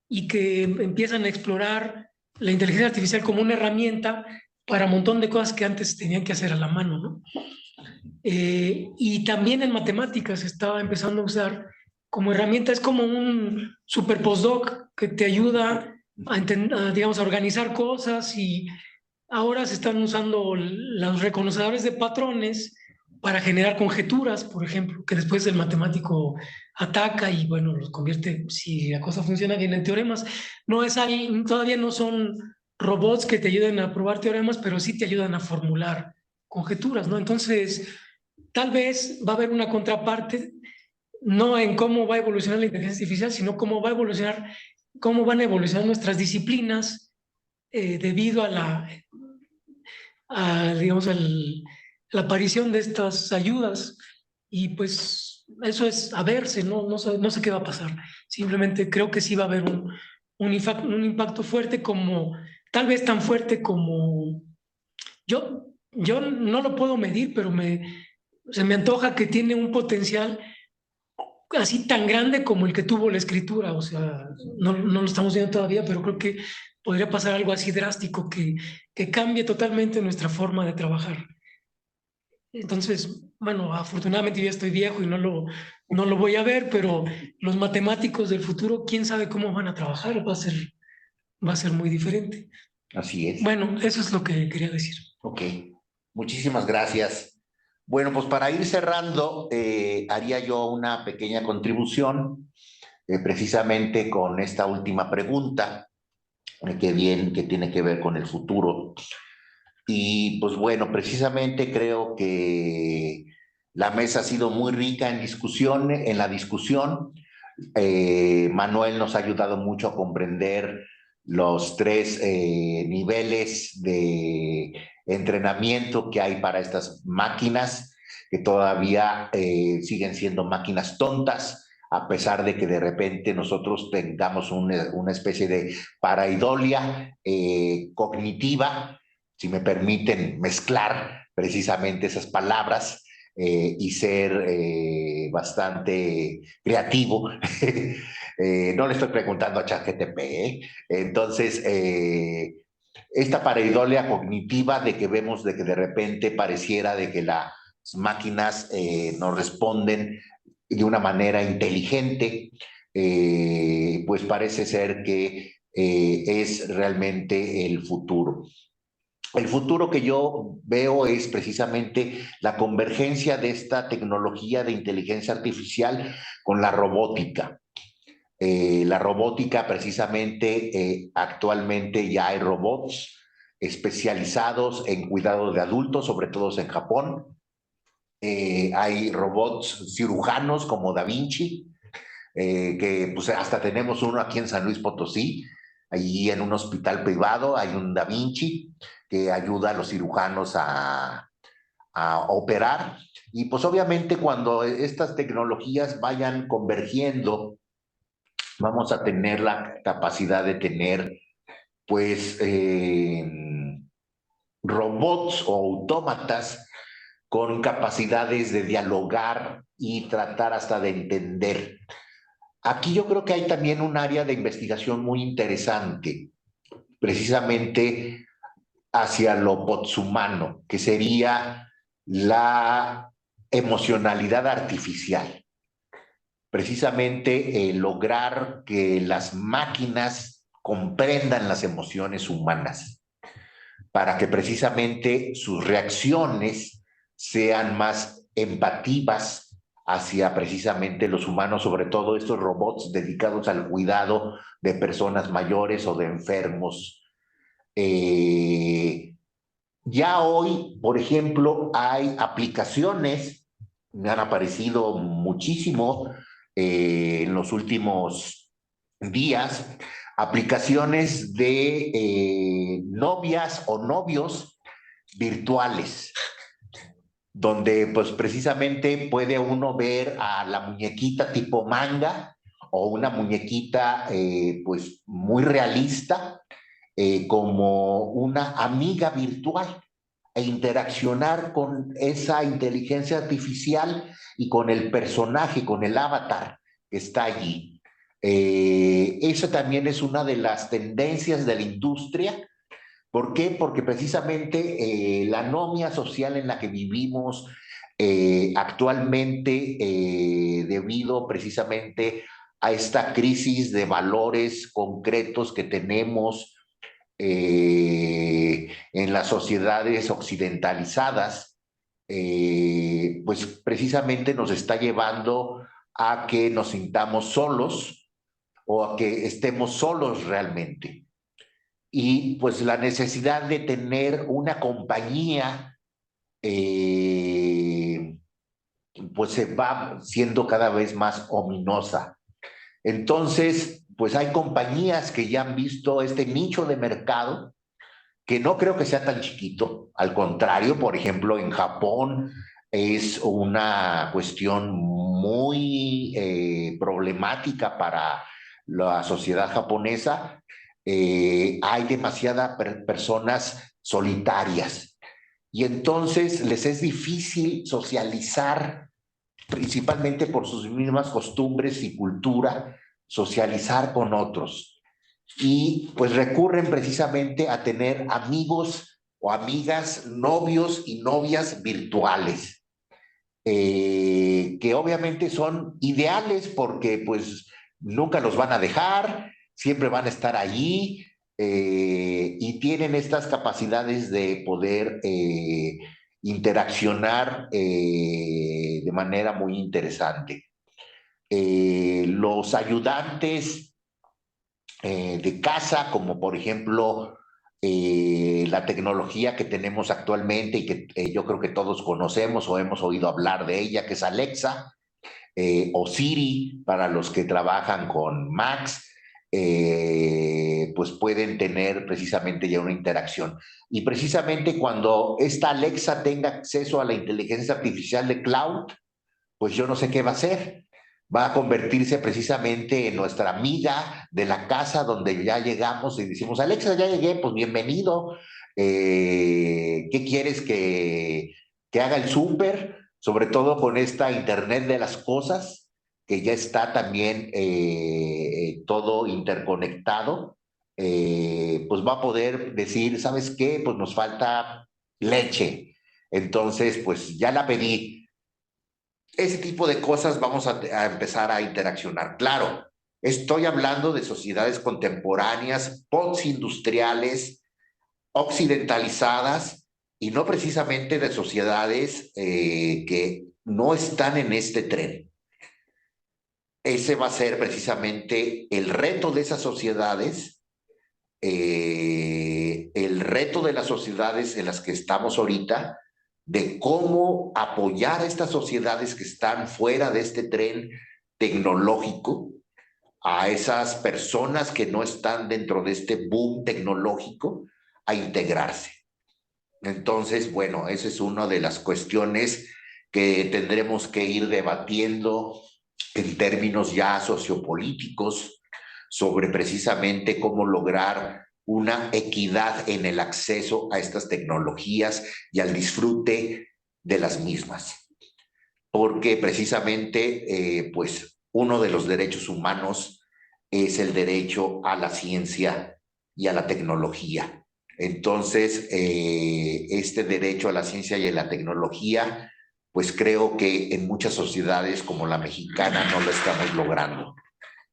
y que empiezan a explorar la inteligencia artificial como una herramienta para un montón de cosas que antes tenían que hacer a la mano, ¿no? Y también en matemáticas se estaba empezando a usar como herramienta, es como un super postdoc que te ayuda digamos, a organizar cosas y ahora se están usando los reconocedores de patrones para generar conjeturas, por ejemplo, que después el matemático ataca y bueno, los convierte, si la cosa funciona bien, en teoremas. No es ahí, todavía no son robots que te ayuden a probar teoremas, pero sí te ayudan a formular conjeturas, ¿no? Entonces, tal vez va a haber una contraparte, no en cómo va a evolucionar la inteligencia artificial, sino cómo va a evolucionar, cómo van a evolucionar nuestras disciplinas debido digamos, la aparición de estas ayudas. Y pues eso es a verse, no sé qué va a pasar. Simplemente creo que sí va a haber un impacto fuerte como, tal vez tan fuerte como, yo no lo puedo medir, pero se me antoja que tiene un potencial así tan grande como el que tuvo la escritura. O sea, no lo estamos viendo todavía, pero creo que podría pasar algo así drástico que cambie totalmente nuestra forma de trabajar. Entonces, bueno, afortunadamente ya estoy viejo y no lo voy a ver, pero los matemáticos del futuro, quién sabe cómo van a trabajar, va a ser muy diferente. Así es. Bueno, eso es lo que quería decir. Ok, muchísimas gracias. Bueno, pues para ir cerrando, haría yo una pequeña contribución precisamente con esta última pregunta, que tiene que ver con el futuro. Y pues bueno, precisamente creo que la mesa ha sido muy rica en la discusión. Manuel nos ha ayudado mucho a comprender los tres niveles de entrenamiento que hay para estas máquinas, que todavía siguen siendo máquinas tontas, a pesar de que de repente nosotros tengamos una especie de paraidolia cognitiva, si me permiten mezclar precisamente esas palabras y ser bastante creativo. No le estoy preguntando a ChatGPT, ¿eh? Entonces, esta pareidolia cognitiva de que vemos de que de repente pareciera de que las máquinas nos responden de una manera inteligente, pues parece ser que es realmente el futuro. El futuro que yo veo es precisamente la convergencia de esta tecnología de inteligencia artificial con la robótica. La robótica precisamente, actualmente ya hay robots especializados en cuidado de adultos, sobre todo en Japón. Hay robots cirujanos como Da Vinci, que pues hasta tenemos uno aquí en San Luis Potosí, allí en un hospital privado hay un Da Vinci que ayuda a los cirujanos a operar. Y pues obviamente cuando estas tecnologías vayan convergiendo, vamos a tener la capacidad de tener pues robots o autómatas con capacidades de dialogar y tratar hasta de entender. Aquí yo creo que hay también un área de investigación muy interesante, precisamente hacia lo poshumano, que sería la emocionalidad artificial. Precisamente lograr que las máquinas comprendan las emociones humanas para que precisamente sus reacciones sean más empativas hacia precisamente los humanos, sobre todo estos robots dedicados al cuidado de personas mayores o de enfermos. Ya hoy, por ejemplo, hay aplicaciones, me han aparecido muchísimo en los últimos días, aplicaciones de novias o novios virtuales, donde pues precisamente puede uno ver a la muñequita tipo manga o una muñequita pues muy realista como una amiga virtual e interaccionar con esa inteligencia artificial y con el personaje, con el avatar que está allí. Eso también es una de las tendencias de la industria. ¿Por qué? Porque precisamente la anomia social en la que vivimos actualmente, debido precisamente a esta crisis de valores concretos que tenemos en las sociedades occidentalizadas, pues precisamente nos está llevando a que nos sintamos solos o a que estemos solos realmente. Y pues la necesidad de tener una compañía pues se va siendo cada vez más ominosa. Entonces, pues hay compañías que ya han visto este nicho de mercado, que no creo que sea tan chiquito. Al contrario, por ejemplo, en Japón es una cuestión muy problemática para la sociedad japonesa. Hay demasiadas personas solitarias y entonces les es difícil socializar, principalmente por sus mismas costumbres y cultura, socializar con otros. Y pues recurren precisamente a tener amigos o amigas, novios y novias virtuales, que obviamente son ideales porque pues nunca los van a dejar, siempre van a estar allí, y tienen estas capacidades de poder interaccionar de manera muy interesante. Los ayudantes de casa, como por ejemplo la tecnología que tenemos actualmente y que yo creo que todos conocemos o hemos oído hablar de ella, que es Alexa, o Siri para los que trabajan con Macs, pues pueden tener precisamente ya una interacción. Y precisamente cuando esta Alexa tenga acceso a la inteligencia artificial de cloud, pues yo no sé qué va a hacer. Va a convertirse precisamente en nuestra amiga de la casa donde ya llegamos y decimos, Alexa, ya llegué, pues bienvenido. ¿Qué quieres que haga el súper? Sobre todo con esta Internet de las cosas, que ya está también todo interconectado, pues va a poder decir, ¿sabes qué? Pues nos falta leche. Entonces, pues ya la pedí. Ese tipo de cosas vamos a empezar a interaccionar. Claro, estoy hablando de sociedades contemporáneas, postindustriales, occidentalizadas, y no precisamente de sociedades que no están en este tren. Ese va a ser precisamente el reto de esas sociedades, el reto de las sociedades en las que estamos ahorita, de cómo apoyar a estas sociedades que están fuera de este tren tecnológico, a esas personas que no están dentro de este boom tecnológico, a integrarse. Entonces, bueno, esa es una de las cuestiones que tendremos que ir debatiendo en términos ya sociopolíticos sobre precisamente cómo lograr una equidad en el acceso a estas tecnologías y al disfrute de las mismas. Porque precisamente, pues, uno de los derechos humanos es el derecho a la ciencia y a la tecnología. Entonces, este derecho a la ciencia y a la tecnología, pues creo que en muchas sociedades como la mexicana no lo estamos logrando.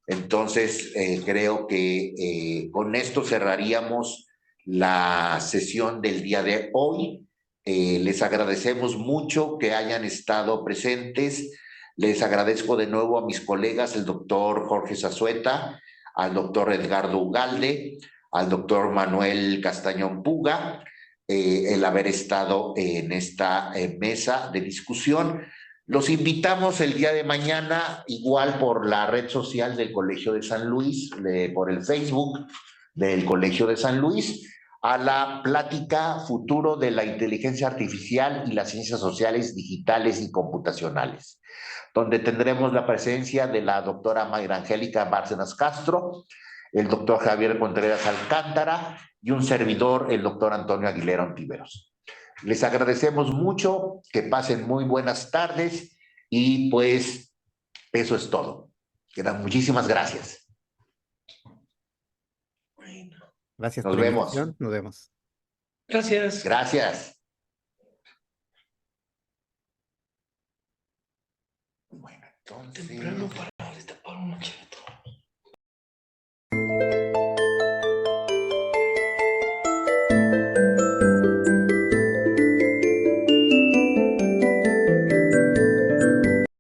Entonces, creo que con esto cerraríamos la sesión del día de hoy. Les agradecemos mucho que hayan estado presentes. Les agradezco de nuevo a mis colegas, el doctor Jorge Zazueta, al doctor Edgardo Ugalde, al doctor Manuel Castañón Puga, el haber estado en esta mesa de discusión. Los invitamos el día de mañana, igual por la red social del Colegio de San Luis, por el Facebook del Colegio de San Luis, a la plática Futuro de la Inteligencia Artificial y las Ciencias Sociales Digitales y Computacionales, donde tendremos la presencia de la doctora Mayra Angélica Bárcenas Castro, el doctor Javier Contreras Alcántara y un servidor, el doctor Antonio Aguilera Ontiveros. Les agradecemos mucho, que pasen muy buenas tardes y pues eso es todo. Muchísimas gracias. Gracias Nos por la vemos. invitación. Nos vemos. Gracias. Gracias. Bueno, entonces... Temprano para destapar una chela.